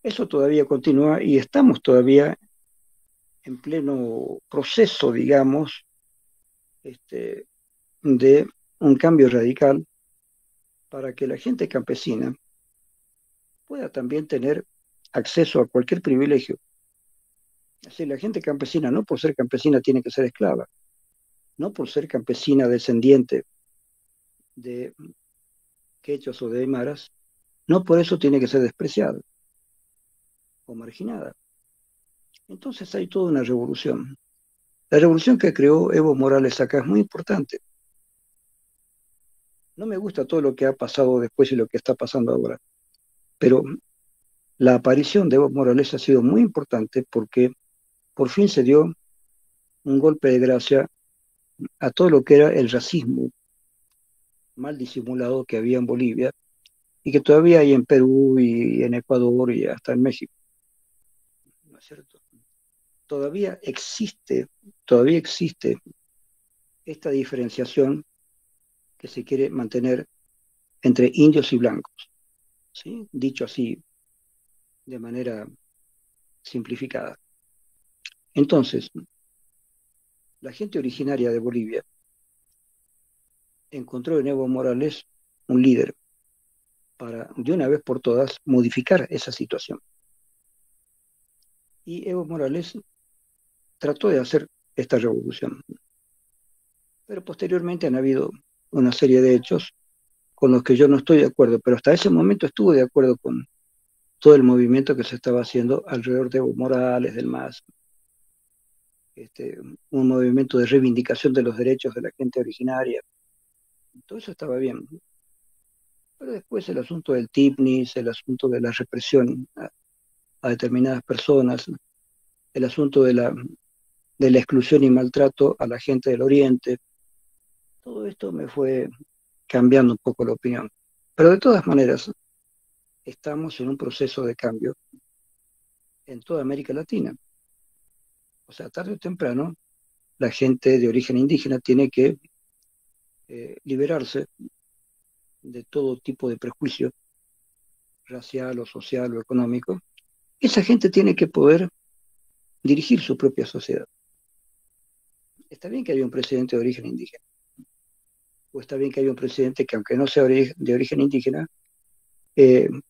Eso todavía continúa y estamos todavía en pleno proceso, digamos, de un cambio radical para que la gente campesina pueda también tener acceso a cualquier privilegio. Así, la gente campesina no por ser campesina tiene que ser esclava, no por ser campesina descendiente de quechos o de aymaras, no por eso tiene que ser despreciada o marginada. Entonces hay toda una revolución. La revolución que creó Evo Morales acá es muy importante. No me gusta todo lo que ha pasado después y lo que está pasando ahora, pero la aparición de Evo Morales ha sido muy importante porque por fin se dio un golpe de gracia a todo lo que era el racismo mal disimulado que había en Bolivia y que todavía hay en Perú y en Ecuador y hasta en México. ¿No es cierto? Todavía existe esta diferenciación que se quiere mantener entre indios y blancos, ¿sí? Dicho así de manera simplificada. Entonces, la gente originaria de Bolivia encontró en Evo Morales un líder para, de una vez por todas, modificar esa situación. Y Evo Morales trató de hacer esta revolución. Pero posteriormente han habido una serie de hechos con los que yo no estoy de acuerdo, pero hasta ese momento estuve de acuerdo con todo el movimiento que se estaba haciendo alrededor de Evo Morales, del MAS, un movimiento de reivindicación de los derechos de la gente originaria. Todo eso estaba bien. Pero después el asunto del TIPNIS, el asunto de la represión a determinadas personas, el asunto de la exclusión y maltrato a la gente del Oriente, todo esto me fue cambiando un poco la opinión. Pero de todas maneras, estamos en un proceso de cambio en toda América Latina. O sea, tarde o temprano, la gente de origen indígena tiene que liberarse de todo tipo de prejuicio racial o social o económico. Esa gente tiene que poder dirigir su propia sociedad. Está bien que haya un presidente de origen indígena, o está bien que haya un presidente que, aunque no sea de origen indígena,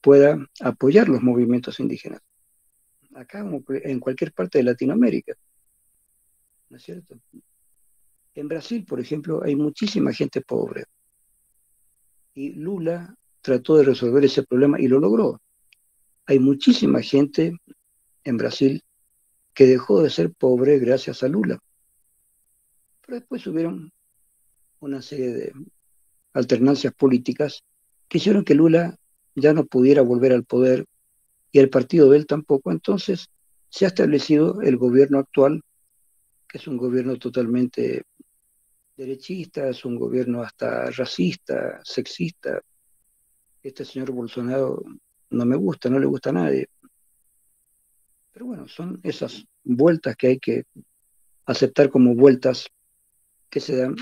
pueda apoyar los movimientos indígenas. Acá, como en cualquier parte de Latinoamérica, ¿no es cierto? En Brasil, por ejemplo, hay muchísima gente pobre y Lula trató de resolver ese problema y lo logró. Hay muchísima gente en Brasil que dejó de ser pobre gracias a Lula. Pero después hubieron una serie de alternancias políticas que hicieron que Lula ya no pudiera volver al poder y el partido de él tampoco. Entonces se ha establecido el gobierno actual, que es un gobierno totalmente derechista, es un gobierno hasta racista, sexista. Este señor Bolsonaro no me gusta, no le gusta a nadie. Pero bueno, son esas vueltas que hay que aceptar como vueltas que se dan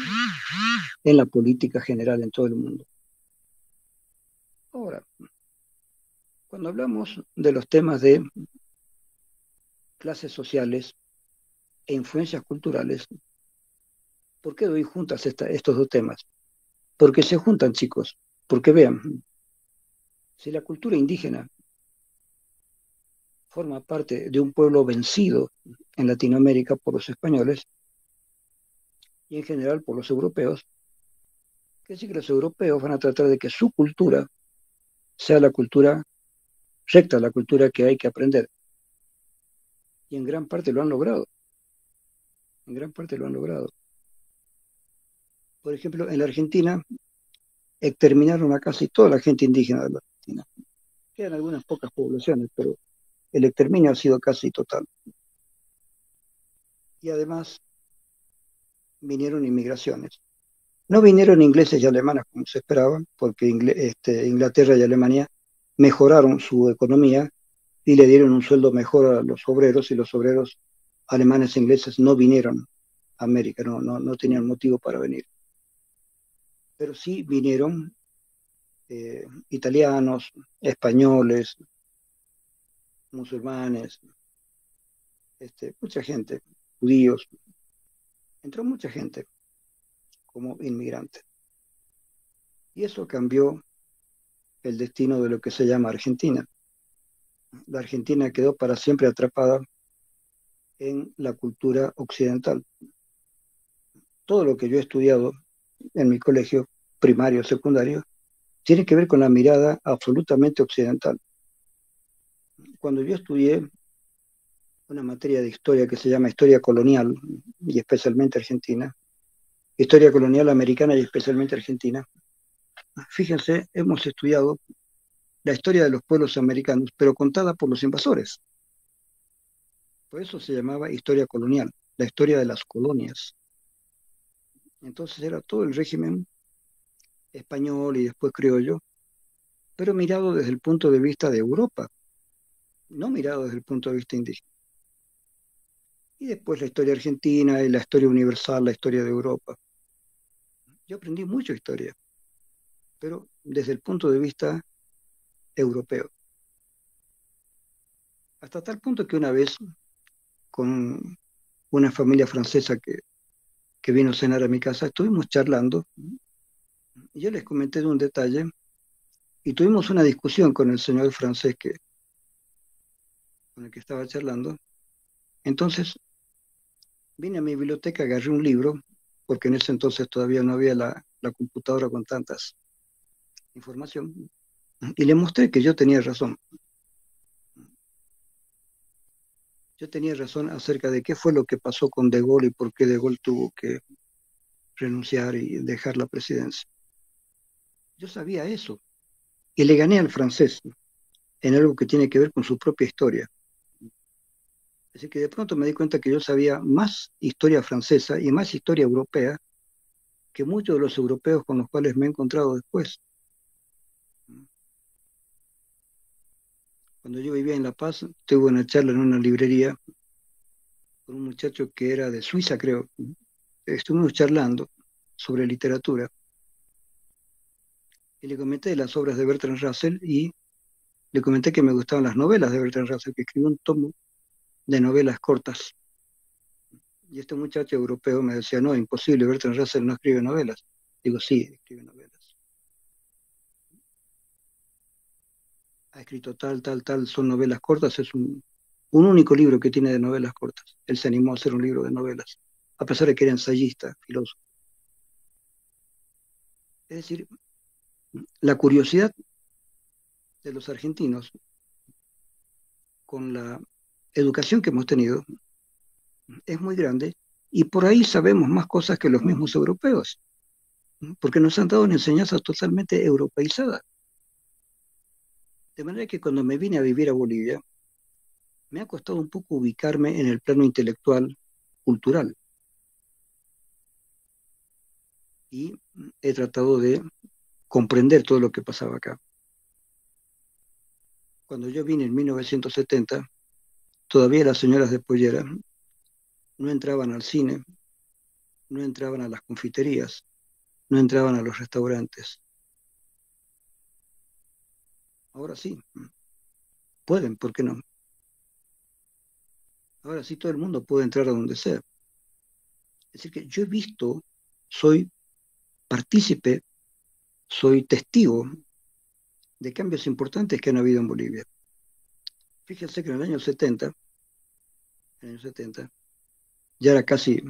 en la política general en todo el mundo. Ahora, cuando hablamos de los temas de clases sociales e influencias culturales, ¿por qué doy juntas estos dos temas? Porque se juntan, chicos. Porque vean, si la cultura indígena forma parte de un pueblo vencido en Latinoamérica por los españoles y en general por los europeos, quiere decir que los europeos van a tratar de que su cultura sea la cultura recta, la cultura que hay que aprender. Y en gran parte lo han logrado. En gran parte lo han logrado. Por ejemplo, en la Argentina exterminaron a casi toda la gente indígena de la Argentina. Quedan algunas pocas poblaciones, pero el exterminio ha sido casi total. Y además vinieron inmigraciones. No vinieron ingleses y alemanes como se esperaba, porque Inglaterra y Alemania mejoraron su economía y le dieron un sueldo mejor a los obreros, y los obreros alemanes e ingleses no vinieron a América, no tenían motivo para venir. Pero sí vinieron italianos, españoles, musulmanes, mucha gente, judíos, entró mucha gente como inmigrante. Y eso cambió el destino de lo que se llama Argentina. La Argentina quedó para siempre atrapada en la cultura occidental. Todo lo que yo he estudiado en mi colegio primario, secundario, tiene que ver con la mirada absolutamente occidental. Cuando yo estudié una materia de historia que se llama historia colonial, y especialmente argentina, historia colonial americana y especialmente argentina, fíjense, hemos estudiado la historia de los pueblos americanos, pero contada por los invasores. Por eso se llamaba historia colonial, la historia de las colonias. Entonces era todo el régimen español y después criollo, pero mirado desde el punto de vista de Europa, no mirado desde el punto de vista indígena. Y después la historia argentina y la historia universal, la historia de Europa. Yo aprendí mucho historia, pero desde el punto de vista europeo. Hasta tal punto que una vez, con una familia francesa que vino a cenar a mi casa, estuvimos charlando y yo les comenté de un detalle y tuvimos una discusión con el señor francés con el que estaba charlando. Entonces vine a mi biblioteca, agarré un libro, porque en ese entonces todavía no había la computadora con tantas información, y le mostré que yo tenía razón. Yo tenía razón acerca de qué fue lo que pasó con De Gaulle y por qué De Gaulle tuvo que renunciar y dejar la presidencia. Yo sabía eso y le gané al francés en algo que tiene que ver con su propia historia. Así que de pronto me di cuenta que yo sabía más historia francesa y más historia europea que muchos de los europeos con los cuales me he encontrado después. Cuando yo vivía en La Paz, tuve una charla en una librería con un muchacho que era de Suiza, creo. Estuvimos charlando sobre literatura y le comenté de las obras de Bertrand Russell y le comenté que me gustaban las novelas de Bertrand Russell, que escribió un tomo de novelas cortas. Y este muchacho europeo me decía, no, imposible, Bertrand Russell no escribe novelas. Digo, sí, escribe novelas. Ha escrito tal, son novelas cortas, es un único libro que tiene de novelas cortas. Él se animó a hacer un libro de novelas, a pesar de que era ensayista, filósofo. Es decir, la curiosidad de los argentinos con la educación que hemos tenido es muy grande y por ahí sabemos más cosas que los mismos europeos, ¿no? Porque nos han dado una enseñanza totalmente europeizada. De manera que cuando me vine a vivir a Bolivia, me ha costado un poco ubicarme en el plano intelectual, cultural, y he tratado de comprender todo lo que pasaba acá. Cuando yo vine en 1970, todavía las señoras de pollera no entraban al cine, no entraban a las confiterías, no entraban a los restaurantes. Ahora sí, pueden, ¿por qué no? Ahora sí todo el mundo puede entrar a donde sea. Es decir, que yo he visto, soy partícipe, soy testigo de cambios importantes que han habido en Bolivia. Fíjense que en el año 70 ya era casi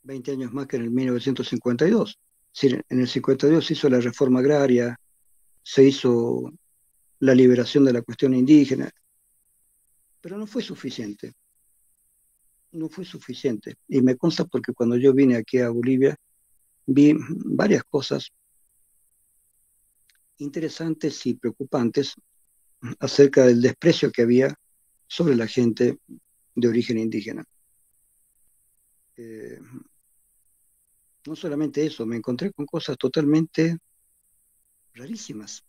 20 años más que en el 1952. Es decir, en el 52 se hizo la reforma agraria, se hizo la liberación de la cuestión indígena, pero no fue suficiente, no fue suficiente. Y me consta porque cuando yo vine aquí a Bolivia vi varias cosas interesantes y preocupantes acerca del desprecio que había sobre la gente de origen indígena. Eh, no solamente eso, me encontré con cosas totalmente rarísimas.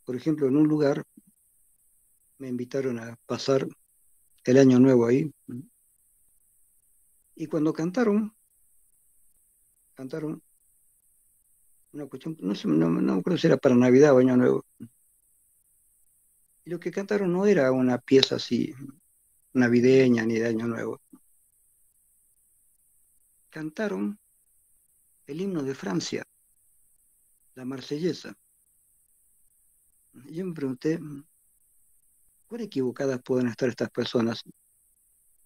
Por ejemplo, en un lugar me invitaron a pasar el año nuevo ahí, y cuando cantaron una cuestión, no sé, no creo si era para Navidad o Año Nuevo, y lo que cantaron no era una pieza así navideña ni de Año Nuevo, cantaron el himno de Francia, la Marsellesa. Yo me pregunté, ¿cuán equivocadas pueden estar estas personas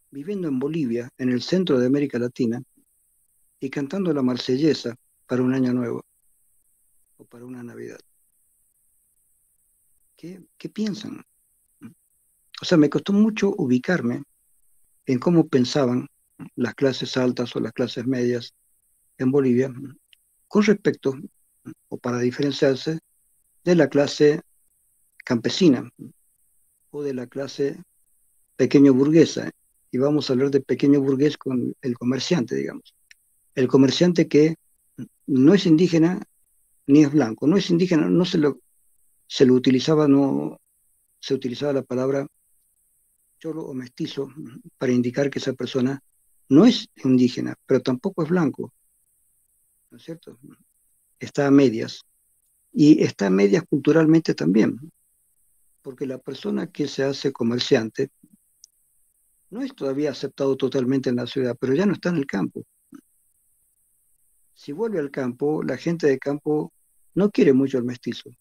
viviendo en Bolivia, en el centro de América Latina, y cantando la Marsellesa para un año nuevo o para una Navidad? ¿Qué piensan? O sea, me costó mucho ubicarme en cómo pensaban las clases altas o las clases medias en Bolivia con respecto o para diferenciarse de la clase campesina o de la clase pequeño burguesa. Y vamos a hablar de pequeño burgués con el comerciante, digamos. El comerciante que no es indígena ni es blanco. No es indígena, no se lo utilizaba, no se utilizaba la palabra cholo o mestizo para indicar que esa persona no es indígena, pero tampoco es blanco, ¿no es cierto? Está a medias. Y está a medias culturalmente también, porque la persona que se hace comerciante no es todavía aceptado totalmente en la ciudad, pero ya no está en el campo. Si vuelve al campo, la gente de campo no quiere mucho al mestizo.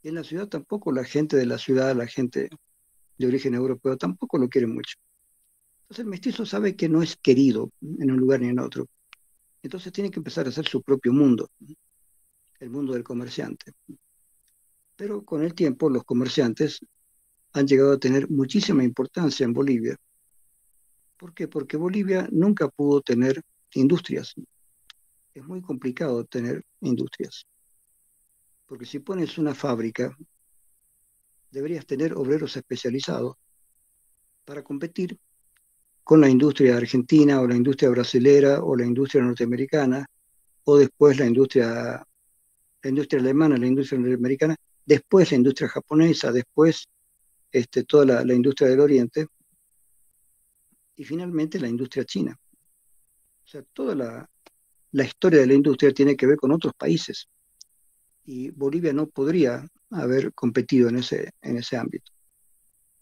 Y en la ciudad tampoco la gente de la ciudad, la gente de origen europeo, tampoco lo quiere mucho. Entonces el mestizo sabe que no es querido en un lugar ni en otro. Entonces tiene que empezar a hacer su propio mundo, el mundo del comerciante. Pero con el tiempo los comerciantes han llegado a tener muchísima importancia en Bolivia. ¿Por qué? Porque Bolivia nunca pudo tener industrias. Es muy complicado tener industrias. Porque si pones una fábrica, deberías tener obreros especializados para competir con la industria argentina o la industria brasilera o la industria norteamericana o después la industria alemana, la industria norteamericana, después la industria japonesa, después toda la industria del Oriente y finalmente la industria china. O sea, toda la historia de la industria tiene que ver con otros países y Bolivia no podría haber competido en ese ámbito.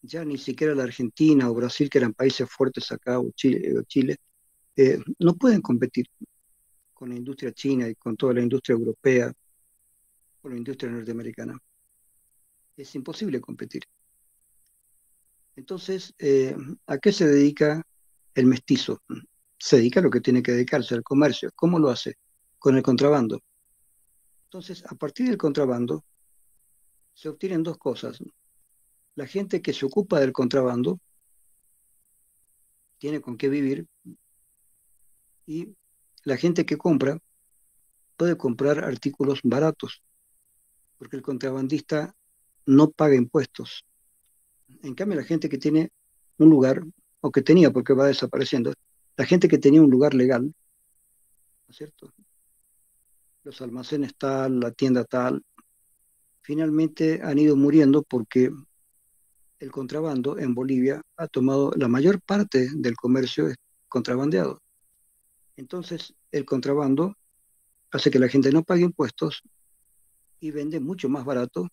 Ya ni siquiera la Argentina o Brasil, que eran países fuertes acá, o Chile no pueden competir con la industria china y con toda la industria europea o la industria norteamericana. Es imposible competir. Entonces, ¿a qué se dedica el mestizo? Se dedica a lo que tiene que dedicarse, al comercio. ¿Cómo lo hace? Con el contrabando. Entonces, a partir del contrabando, se obtienen dos cosas. La gente que se ocupa del contrabando tiene con qué vivir y la gente que compra puede comprar artículos baratos, porque el contrabandista no paga impuestos. En cambio, la gente que tiene un lugar, o que tenía, porque va desapareciendo, la gente que tenía un lugar legal, ¿no es cierto? Los almacenes tal, la tienda tal, finalmente han ido muriendo porque el contrabando en Bolivia ha tomado la mayor parte del comercio contrabandeado. Entonces, el contrabando hace que la gente no pague impuestos y vende mucho más barato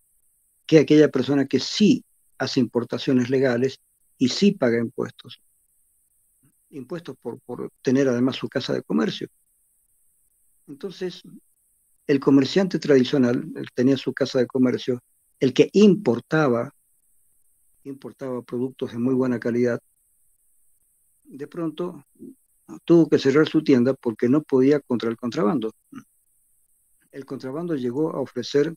que aquella persona que sí hace importaciones legales y sí paga impuestos. Impuestos por tener además su casa de comercio. Entonces, el comerciante tradicional, el que tenía su casa de comercio, el que importaba productos de muy buena calidad, de pronto tuvo que cerrar su tienda porque no podía contra el contrabando. El contrabando llegó a ofrecer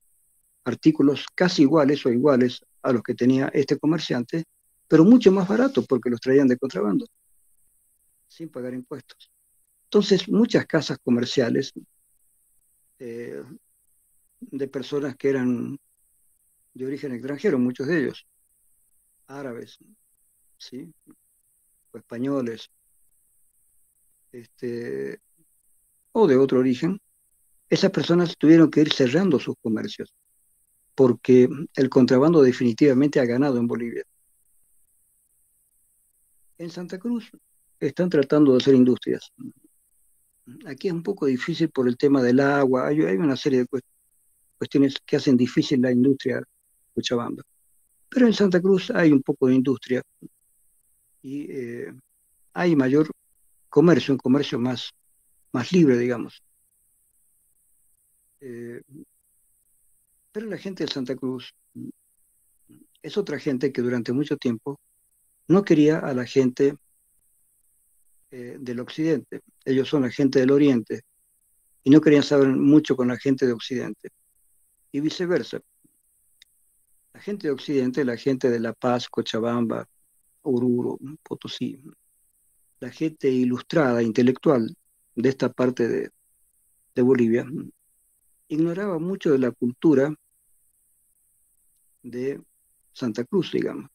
artículos casi iguales o iguales a los que tenía este comerciante, pero mucho más baratos porque los traían de contrabando, sin pagar impuestos. Entonces, muchas casas comerciales eh, de personas que eran de origen extranjero, muchos de ellos, árabes, ¿sí? O españoles, este, o de otro origen, esas personas tuvieron que ir cerrando sus comercios, porque el contrabando definitivamente ha ganado en Bolivia. En Santa Cruz están tratando de hacer industrias. Aquí es un poco difícil por el tema del agua, hay una serie de cuestiones que hacen difícil la industria Cochabamba. Pero en Santa Cruz hay un poco de industria y hay mayor comercio, un comercio más libre, digamos. Eh, pero la gente de Santa Cruz es otra gente que durante mucho tiempo no quería a la gente del occidente. Ellos son la gente del oriente y no querían saber mucho con la gente de occidente. Y viceversa. La gente de occidente, la gente de La Paz, Cochabamba, Oruro, Potosí, la gente ilustrada, intelectual de esta parte de Bolivia, ignoraba mucho de la cultura de Santa Cruz, digamos.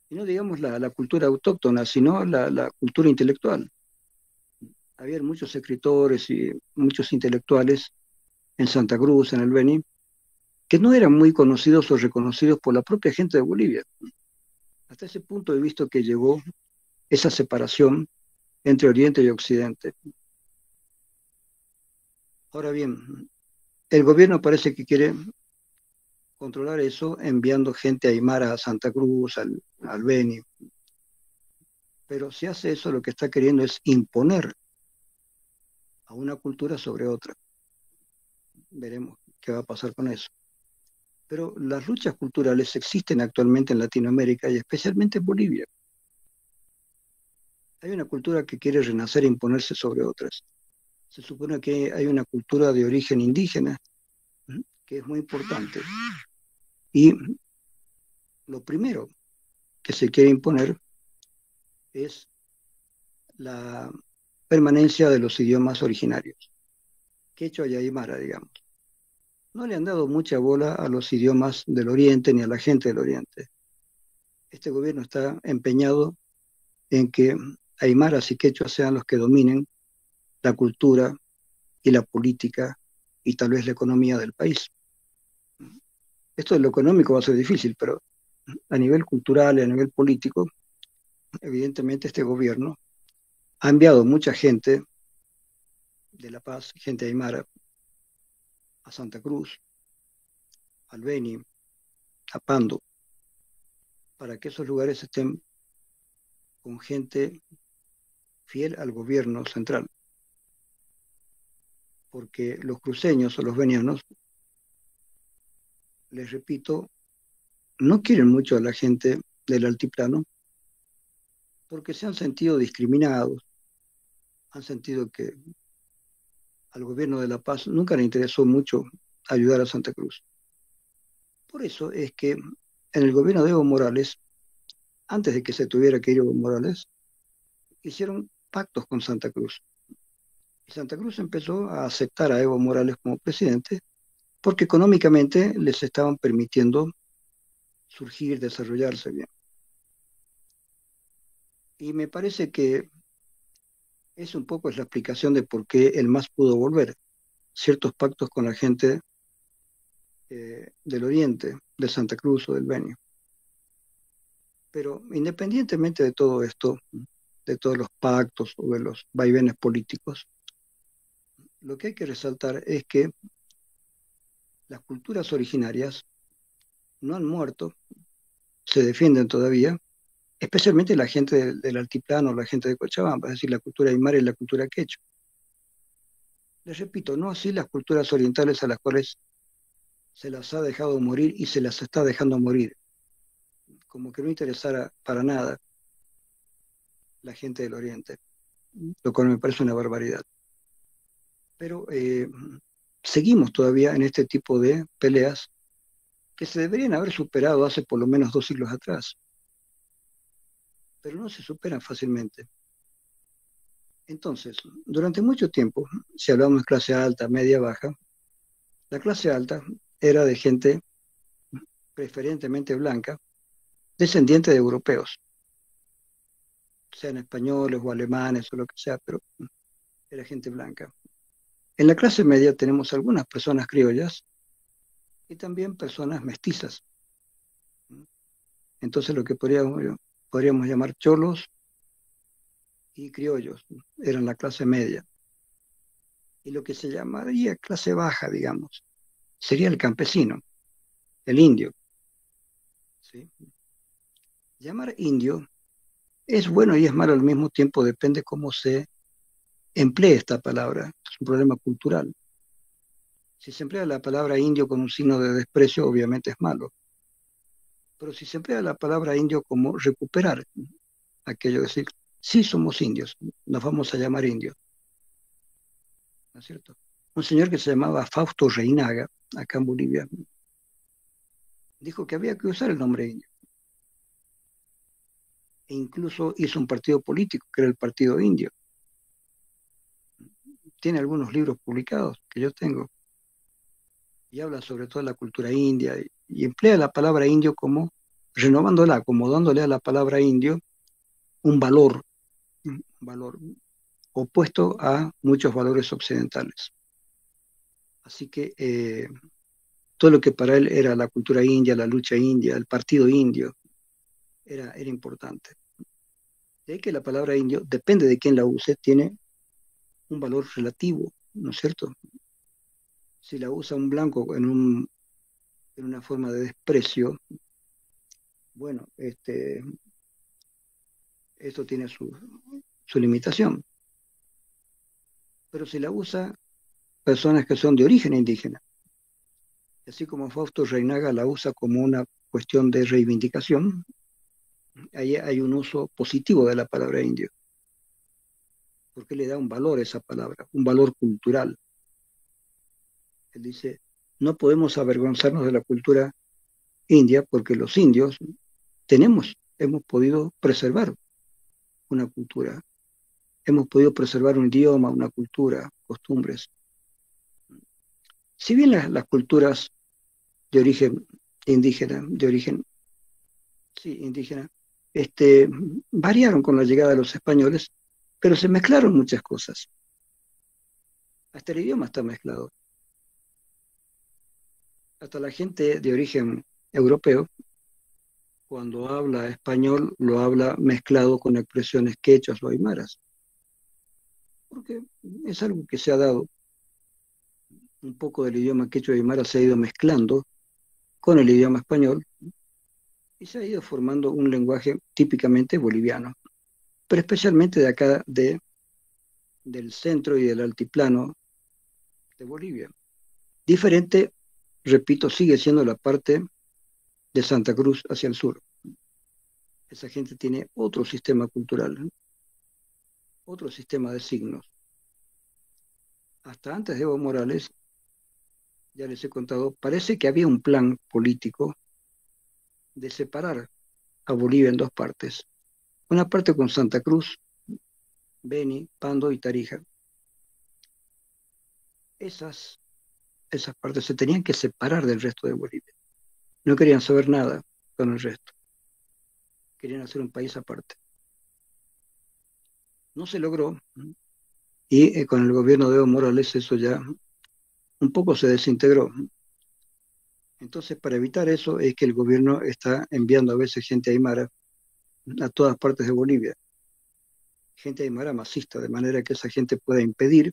Y no digamos la cultura autóctona, sino la cultura intelectual. Había muchos escritores y muchos intelectuales en Santa Cruz, en el Beni, que no eran muy conocidos o reconocidos por la propia gente de Bolivia. Hasta ese punto he visto que llegó esa separación entre Oriente y Occidente. Ahora bien, el gobierno parece que quiere controlar eso enviando gente a Aymara, a Santa Cruz, al Beni. Pero si hace eso, lo que está queriendo es imponer a una cultura sobre otra. Veremos qué va a pasar con eso. Pero las luchas culturales existen actualmente en Latinoamérica y especialmente en Bolivia. Hay una cultura que quiere renacer e imponerse sobre otras. Se supone que hay una cultura de origen indígena, que es muy importante. Y lo primero que se quiere imponer es la permanencia de los idiomas originarios, quechua y aymara, digamos. No le han dado mucha bola a los idiomas del Oriente ni a la gente del Oriente. Este gobierno está empeñado en que aymaras y quechuas sean los que dominen la cultura y la política y tal vez la economía del país. Esto de lo económico va a ser difícil, pero a nivel cultural y a nivel político, evidentemente este gobierno ha enviado mucha gente de La Paz, gente aymara, a Santa Cruz, al Beni, a Pando, para que esos lugares estén con gente fiel al gobierno central. Porque los cruceños o los venianos, les repito, no quieren mucho a la gente del altiplano porque se han sentido discriminados, han sentido que al gobierno de La Paz nunca le interesó mucho ayudar a Santa Cruz. Por eso es que en el gobierno de Evo Morales, antes de que se tuviera que ir Evo Morales, hicieron pactos con Santa Cruz. Y Santa Cruz empezó a aceptar a Evo Morales como presidente porque económicamente les estaban permitiendo surgir, desarrollarse bien. Y me parece que es un poco es la explicación de por qué el MAS pudo volver. Ciertos pactos con la gente del Oriente, de Santa Cruz o del Beni. Pero independientemente de todo esto, de todos los pactos o de los vaivenes políticos, lo que hay que resaltar es que las culturas originarias no han muerto, se defienden todavía, especialmente la gente del altiplano, la gente de Cochabamba, es decir, la cultura aymara y la cultura quechua. Les repito, no así las culturas orientales a las cuales se las ha dejado morir y se las está dejando morir, como que no interesara para nada la gente del Oriente, lo cual me parece una barbaridad. Pero seguimos todavía en este tipo de peleas que se deberían haber superado hace por lo menos 2 siglos atrás, pero no se superan fácilmente. Entonces, durante mucho tiempo, si hablamos de clase alta, media, baja, la clase alta era de gente preferentemente blanca, descendiente de europeos, sean españoles o alemanes o lo que sea, pero era gente blanca. En la clase media tenemos algunas personas criollas y también personas mestizas. Entonces lo que podríamos llamar cholos y criollos eran la clase media. Y lo que se llamaría clase baja, digamos, sería el campesino, el indio. ¿Sí? Llamar indio es bueno y es malo al mismo tiempo, depende cómo se emplee esta palabra. Es un problema cultural. Si se emplea la palabra indio con un signo de desprecio, obviamente es malo. Pero si se emplea la palabra indio como recuperar aquello de decir, sí somos indios, nos vamos a llamar indios, ¿no es cierto? Un señor que se llamaba Fausto Reinaga, acá en Bolivia, dijo que había que usar el nombre indio. E incluso hizo un partido político, que era el Partido Indio. Tiene algunos libros publicados que yo tengo, y habla sobre todo de la cultura india, y emplea la palabra indio como renovándola, como dándole a la palabra indio un valor opuesto a muchos valores occidentales. Así que todo lo que para él era la cultura india, la lucha india, el partido indio, era importante. De ahí que la palabra indio, depende de quién la use, tiene un valor relativo, ¿no es cierto? Si la usa un blanco en una forma de desprecio, bueno, esto tiene su limitación. Pero si la usa personas que son de origen indígena, así como Fausto Reinaga la usa como una cuestión de reivindicación, ahí hay un uso positivo de la palabra indio, porque le da un valor a esa palabra, un valor cultural. Él dice, no podemos avergonzarnos de la cultura india porque los indios hemos podido preservar una cultura, hemos podido preservar un idioma, una cultura, costumbres. Si bien las culturas de origen indígena, sí, indígena, variaron con la llegada de los españoles, pero se mezclaron muchas cosas. Hasta el idioma está mezclado. Hasta la gente de origen europeo, cuando habla español, lo habla mezclado con expresiones quechuas o aymaras, porque es algo que se ha dado. Un poco del idioma quechua y aymara se ha ido mezclando con el idioma español y se ha ido formando un lenguaje típicamente boliviano, pero especialmente de acá, del centro y del altiplano de Bolivia. Diferente, repito, sigue siendo la parte de Santa Cruz hacia el sur. Esa gente tiene otro sistema cultural, ¿no? Otro sistema de signos. Hasta antes de Evo Morales, ya les he contado, parece que había un plan político de separar a Bolivia en dos partes. Una parte con Santa Cruz, Beni, Pando y Tarija. Esas, esas partes se tenían que separar del resto de Bolivia. No querían saber nada con el resto. Querían hacer un país aparte. No se logró y con el gobierno de Evo Morales eso ya un poco se desintegró. Entonces, para evitar eso es que el gobierno está enviando a veces gente aymara a todas partes de Bolivia, gente aymara masista, de manera que esa gente pueda impedir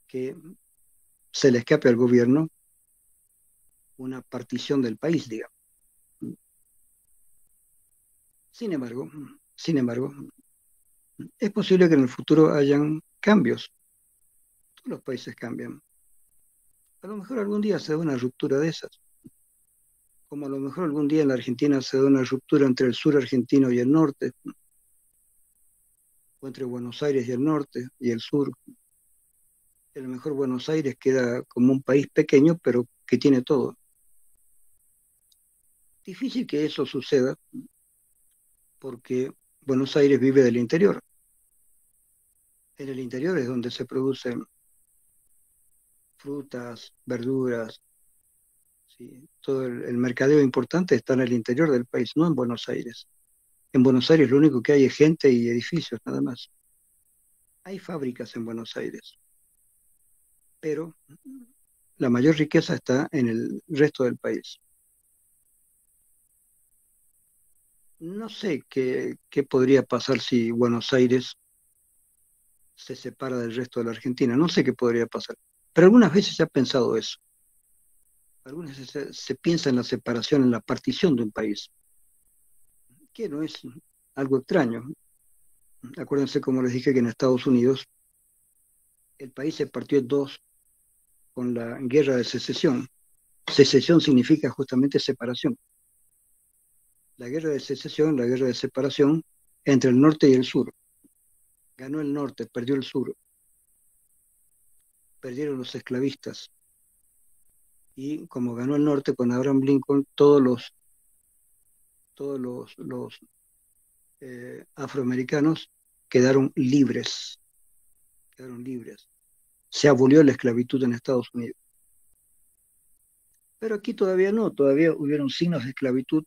que se le escape al gobierno una partición del país, digamos. Sin embargo, es posible que en el futuro hayan cambios. Todos los países cambian. A lo mejor algún día se da una ruptura de esas, como a lo mejor algún día en la Argentina se da una ruptura entre el sur argentino y el norte, o entre Buenos Aires y el norte y el sur. A lo mejor Buenos Aires queda como un país pequeño, pero que tiene todo. Difícil que eso suceda porque Buenos Aires vive del interior. En el interior es donde se producen frutas, verduras, ¿sí? Todo el mercadeo importante está en el interior del país, no en Buenos Aires. En Buenos Aires lo único que hay es gente y edificios, nada más. Hay fábricas en Buenos Aires, pero la mayor riqueza está en el resto del país. No sé qué podría pasar si Buenos Aires se separa del resto de la Argentina, no sé qué podría pasar, pero algunas veces se ha pensado eso. Algunas veces se piensa en la separación, en la partición de un país, que no es algo extraño. Acuérdense, como les dije, que en Estados Unidos el país se partió en dos con la guerra de secesión. Secesión significa justamente separación. La guerra de secesión, la guerra de separación entre el norte y el sur. Ganó el norte, perdió el sur. Perdieron los esclavistas. Y como ganó el norte con Abraham Lincoln, todos los afroamericanos quedaron libres. Quedaron libres. Se abolió la esclavitud en Estados Unidos. Pero aquí todavía no, todavía hubieron signos de esclavitud,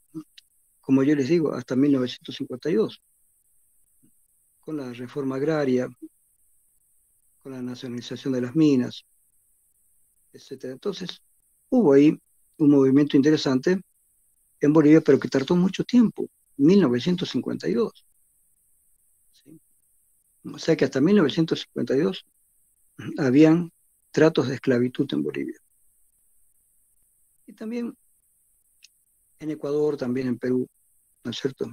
como yo les digo, hasta 1952, con la reforma agraria, con la nacionalización de las minas, etcétera. Entonces, hubo ahí un movimiento interesante en Bolivia, pero que tardó mucho tiempo, 1952. ¿Sí? O sea que hasta 1952 habían tratos de esclavitud en Bolivia. Y también en Ecuador, también en Perú, ¿no es cierto?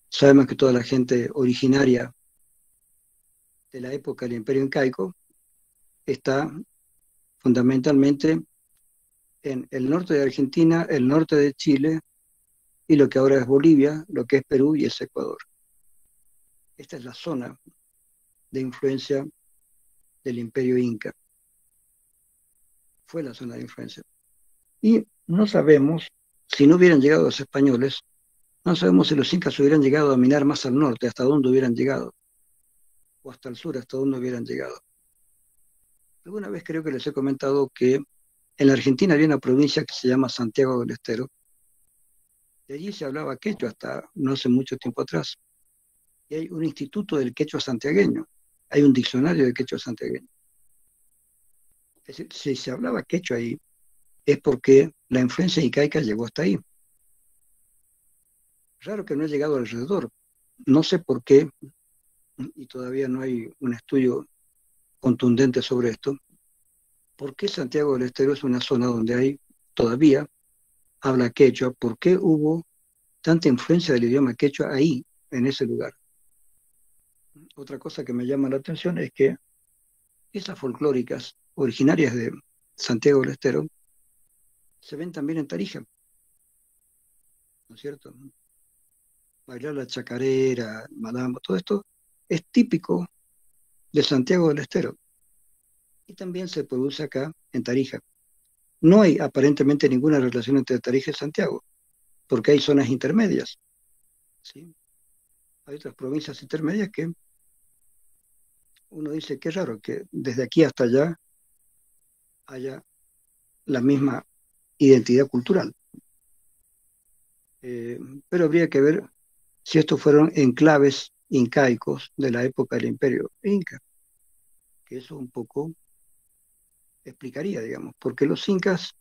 Sabemos que toda la gente originaria de la época del Imperio Incaico está fundamentalmente en el norte de Argentina, el norte de Chile y lo que ahora es Bolivia, lo que es Perú y es Ecuador. Esta es la zona de influencia del Imperio Inca. Fue la zona de influencia. Y no sabemos, si no hubieran llegado los españoles, no sabemos si los incas hubieran llegado a dominar más al norte, hasta dónde hubieran llegado, o hasta el sur, hasta dónde hubieran llegado. Alguna vez creo que les he comentado que en la Argentina había una provincia que se llama Santiago del Estero, y allí se hablaba quechua hasta no hace mucho tiempo atrás. Y hay un instituto del quechua santiagueño, hay un diccionario de quechua santiagueño. Es decir, si se hablaba quechua ahí, es porque la influencia incaica llegó hasta ahí. Raro que no ha llegado alrededor. No sé por qué, y todavía no hay un estudio contundente sobre esto, por qué Santiago del Estero es una zona donde hay todavía habla quechua, por qué hubo tanta influencia del idioma quechua ahí, en ese lugar. Otra cosa que me llama la atención es que esas folclóricas originarias de Santiago del Estero se ven también en Tarija, ¿no es cierto? Bailar la chacarera, malambo, todo esto es típico de Santiago del Estero y también se produce acá en Tarija. No hay aparentemente ninguna relación entre Tarija y Santiago, porque hay zonas intermedias, ¿sí? Hay otras provincias intermedias que uno dice que es raro que desde aquí hasta allá haya la misma identidad cultural. Eh, pero habría que ver si estos fueron enclaves incaicos de la época del Imperio Inca, que eso un poco explicaría, digamos, porque los incas,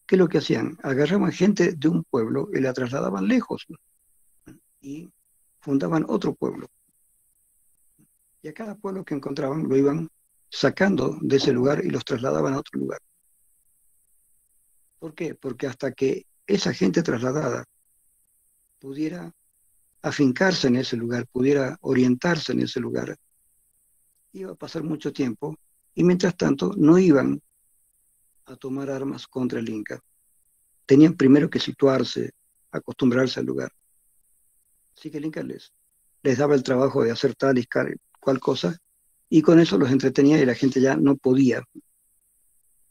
¿qué es lo que hacían? Agarraban gente de un pueblo y la trasladaban lejos, ¿no? Y fundaban otro pueblo. Y a cada pueblo que encontraban lo iban sacando de ese lugar y los trasladaban a otro lugar. ¿Por qué? Porque hasta que esa gente trasladada pudiera afincarse en ese lugar, pudiera orientarse en ese lugar, iba a pasar mucho tiempo y mientras tanto no iban a tomar armas contra el Inca. Tenían primero que situarse, acostumbrarse al lugar. Así que el Inca les daba el trabajo de hacer tal y cual cosa y con eso los entretenía y la gente ya no podía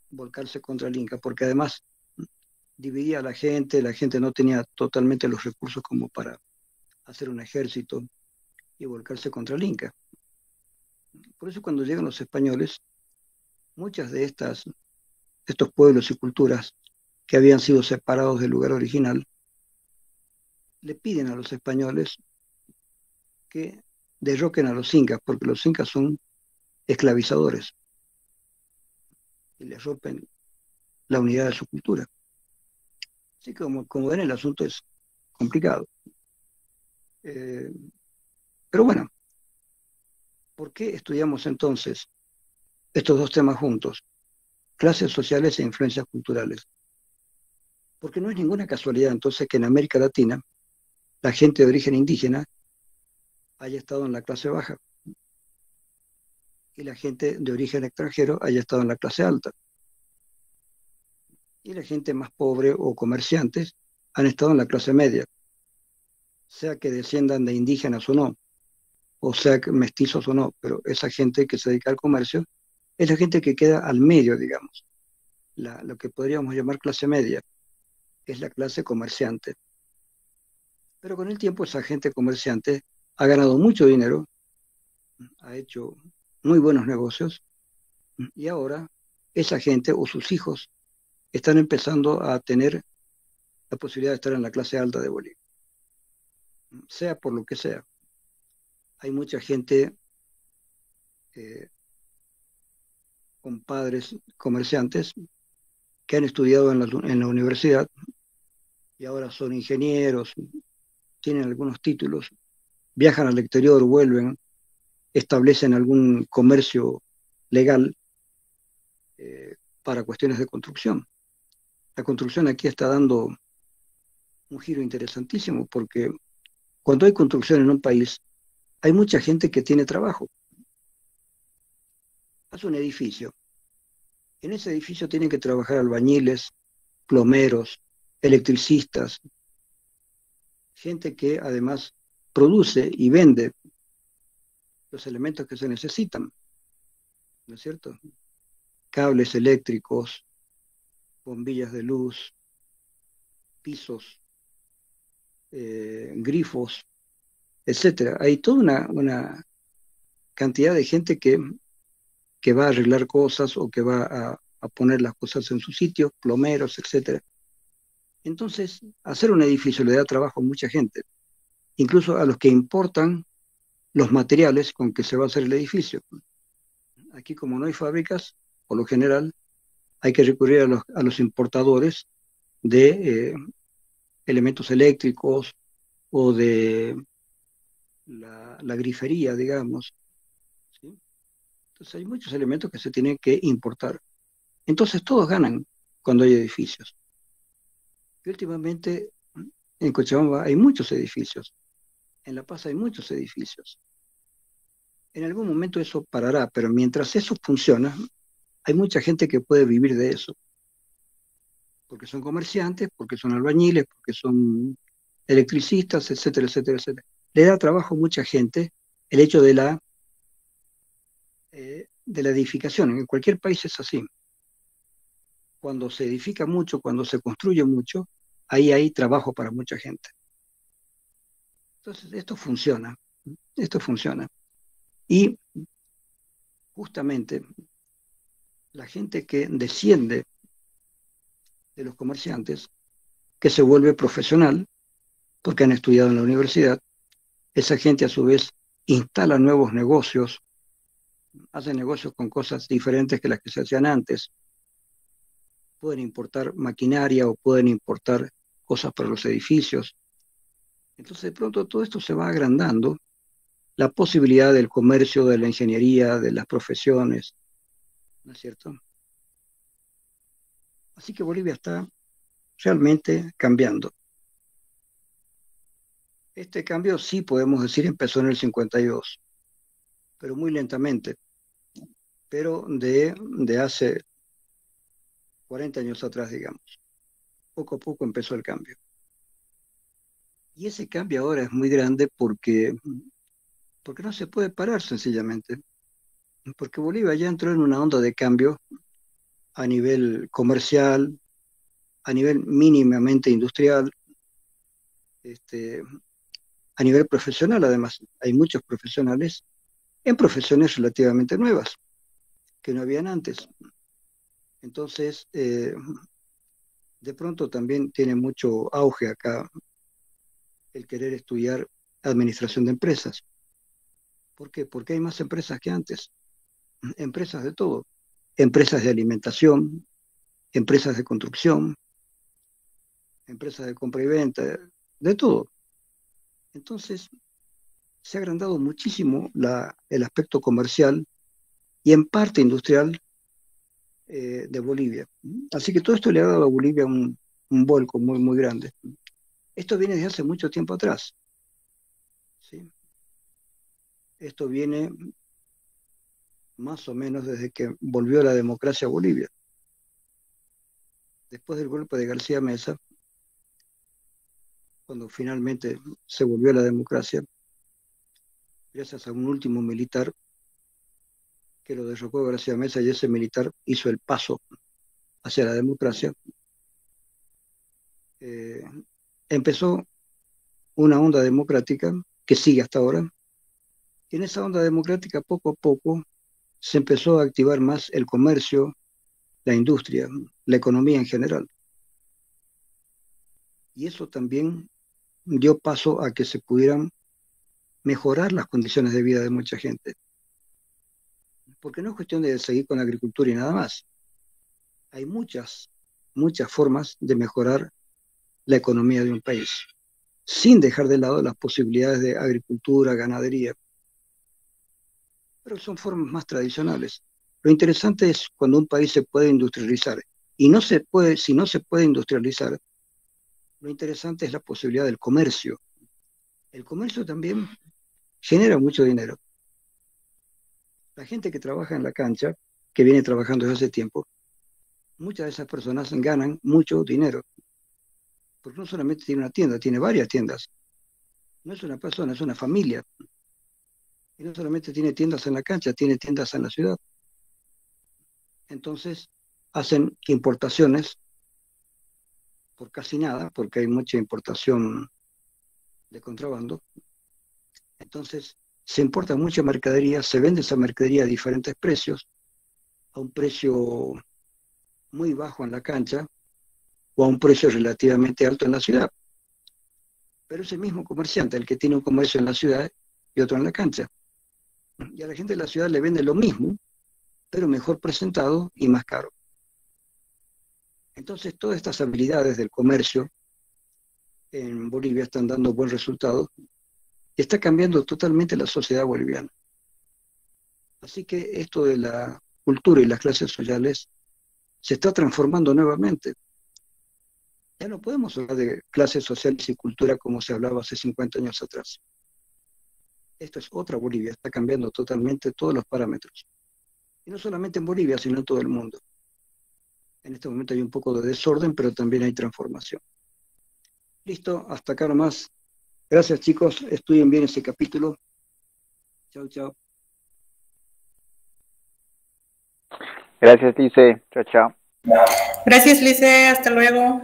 volcarse contra el Inca porque además dividía a la gente no tenía totalmente los recursos como para hacer un ejército y volcarse contra el Inca. Por eso cuando llegan los españoles, muchas de estos pueblos y culturas que habían sido separados del lugar original, le piden a los españoles que derroquen a los incas, porque los incas son esclavizadores y les rompen la unidad de su cultura. Así que como ven, el asunto es complicado. Eh, pero bueno, ¿por qué estudiamos entonces estos dos temas juntos? Clases sociales e influencias culturales. Porque no es ninguna casualidad entonces que en América Latina la gente de origen indígena haya estado en la clase baja y la gente de origen extranjero haya estado en la clase alta. Y la gente más pobre o comerciantes han estado en la clase media, sea que desciendan de indígenas o sea que mestizos o no, pero esa gente que se dedica al comercio es la gente que queda al medio, digamos. Lo que podríamos llamar clase media es la clase comerciante. Pero con el tiempo esa gente comerciante ha ganado mucho dinero, ha hecho muy buenos negocios y ahora esa gente o sus hijos están empezando a tener la posibilidad de estar en la clase alta de Bolivia, sea por lo que sea. Hay mucha gente eh, con padres comerciantes que han estudiado en la universidad y ahora son ingenieros, tienen algunos títulos, viajan al exterior, vuelven, establecen algún comercio legal para cuestiones de construcción. La construcción aquí está dando un giro interesantísimo porque cuando hay construcción en un país, hay mucha gente que tiene trabajo. Hace un edificio. En ese edificio tienen que trabajar albañiles, plomeros, electricistas, gente que además produce y vende los elementos que se necesitan, ¿no es cierto? Cables eléctricos, bombillas de luz, pisos, grifos, etcétera. Hay toda una cantidad de gente que va a arreglar cosas o que va a poner las cosas en su sitio, plomeros, etcétera. Entonces, hacer un edificio le da trabajo a mucha gente, incluso a los que importan los materiales con que se va a hacer el edificio. Aquí, como no hay fábricas, por lo general, hay que recurrir a los importadores de elementos eléctricos o de la grifería, digamos. ¿Sí? Entonces, hay muchos elementos que se tienen que importar. Entonces, todos ganan cuando hay edificios. Y últimamente, en Cochabamba hay muchos edificios. En La Paz hay muchos edificios. En algún momento eso parará, pero mientras eso funciona, hay mucha gente que puede vivir de eso, porque son comerciantes, porque son albañiles, porque son electricistas, etcétera, etcétera, etcétera. Le da trabajo a mucha gente el hecho de la edificación. En cualquier país es así. Cuando se edifica mucho, cuando se construye mucho, ahí hay trabajo para mucha gente. Entonces, esto funciona. Y justamente la gente que desciende de los comerciantes, que se vuelve profesional, porque han estudiado en la universidad, esa gente a su vez instala nuevos negocios, hace negocios con cosas diferentes que las que se hacían antes, pueden importar maquinaria o pueden importar cosas para los edificios. Entonces de pronto todo esto se va agrandando, la posibilidad del comercio, de la ingeniería, de las profesiones, ¿no es cierto? Así que Bolivia está realmente cambiando. Este cambio sí podemos decir empezó en el 52, pero muy lentamente, pero de hace 40 años atrás, digamos. Poco a poco empezó el cambio. Y ese cambio ahora es muy grande porque no se puede parar sencillamente, porque Bolivia ya entró en una onda de cambio a nivel comercial, a nivel mínimamente industrial, este, a nivel profesional además. Hay muchos profesionales en profesiones relativamente nuevas que no habían antes. Entonces, de pronto también tiene mucho auge acá el querer estudiar administración de empresas. ¿Por qué? Porque hay más empresas que antes, empresas de todo, empresas de alimentación, empresas de construcción, empresas de compra y venta, de todo. Entonces, se ha agrandado muchísimo el aspecto comercial y en parte industrial de Bolivia. Así que todo esto le ha dado a Bolivia un vuelco muy, muy grande. Esto viene desde hace mucho tiempo atrás, ¿sí? Esto viene más o menos desde que volvió la democracia a Bolivia. Después del golpe de García Mesa, cuando finalmente se volvió a la democracia, gracias a un último militar que lo derrocó García Mesa y ese militar hizo el paso hacia la democracia, eh, empezó una onda democrática que sigue hasta ahora. Y en esa onda democrática, poco a poco, se empezó a activar más el comercio, la industria, la economía en general. Y eso también dio paso a que se pudieran mejorar las condiciones de vida de mucha gente. Porque no es cuestión de seguir con la agricultura y nada más. Hay muchas, muchas formas de mejorar la economía de un país, sin dejar de lado las posibilidades de agricultura, ganadería, pero son formas más tradicionales. Lo interesante es cuando un país se puede industrializar. Y no se puede, si no se puede industrializar, lo interesante es la posibilidad del comercio. El comercio también genera mucho dinero. La gente que trabaja en la cancha, que viene trabajando desde hace tiempo, muchas de esas personas ganan mucho dinero. Porque no solamente tiene una tienda, tiene varias tiendas. No es una persona, es una familia. Y no solamente tiene tiendas en la cancha, tiene tiendas en la ciudad. Entonces, hacen importaciones por casi nada, porque hay mucha importación de contrabando. Entonces, se importa mucha mercadería, se vende esa mercadería a diferentes precios, a un precio muy bajo en la cancha o a un precio relativamente alto en la ciudad. Pero es el mismo comerciante el que tiene un comercio en la ciudad y otro en la cancha. Y a la gente de la ciudad le vende lo mismo, pero mejor presentado y más caro. Entonces, todas estas habilidades del comercio en Bolivia están dando buen resultado y está cambiando totalmente la sociedad boliviana. Así que esto de la cultura y las clases sociales se está transformando nuevamente. Ya no podemos hablar de clases sociales y cultura como se hablaba hace 50 años atrás. Esto es otra Bolivia, está cambiando totalmente todos los parámetros. Y no solamente en Bolivia, sino en todo el mundo. En este momento hay un poco de desorden, pero también hay transformación. Listo, hasta acá nomás. Gracias chicos, estudien bien ese capítulo. Chao, chao. Gracias, Lice. Chao, chao. Gracias, Lice. Hasta luego.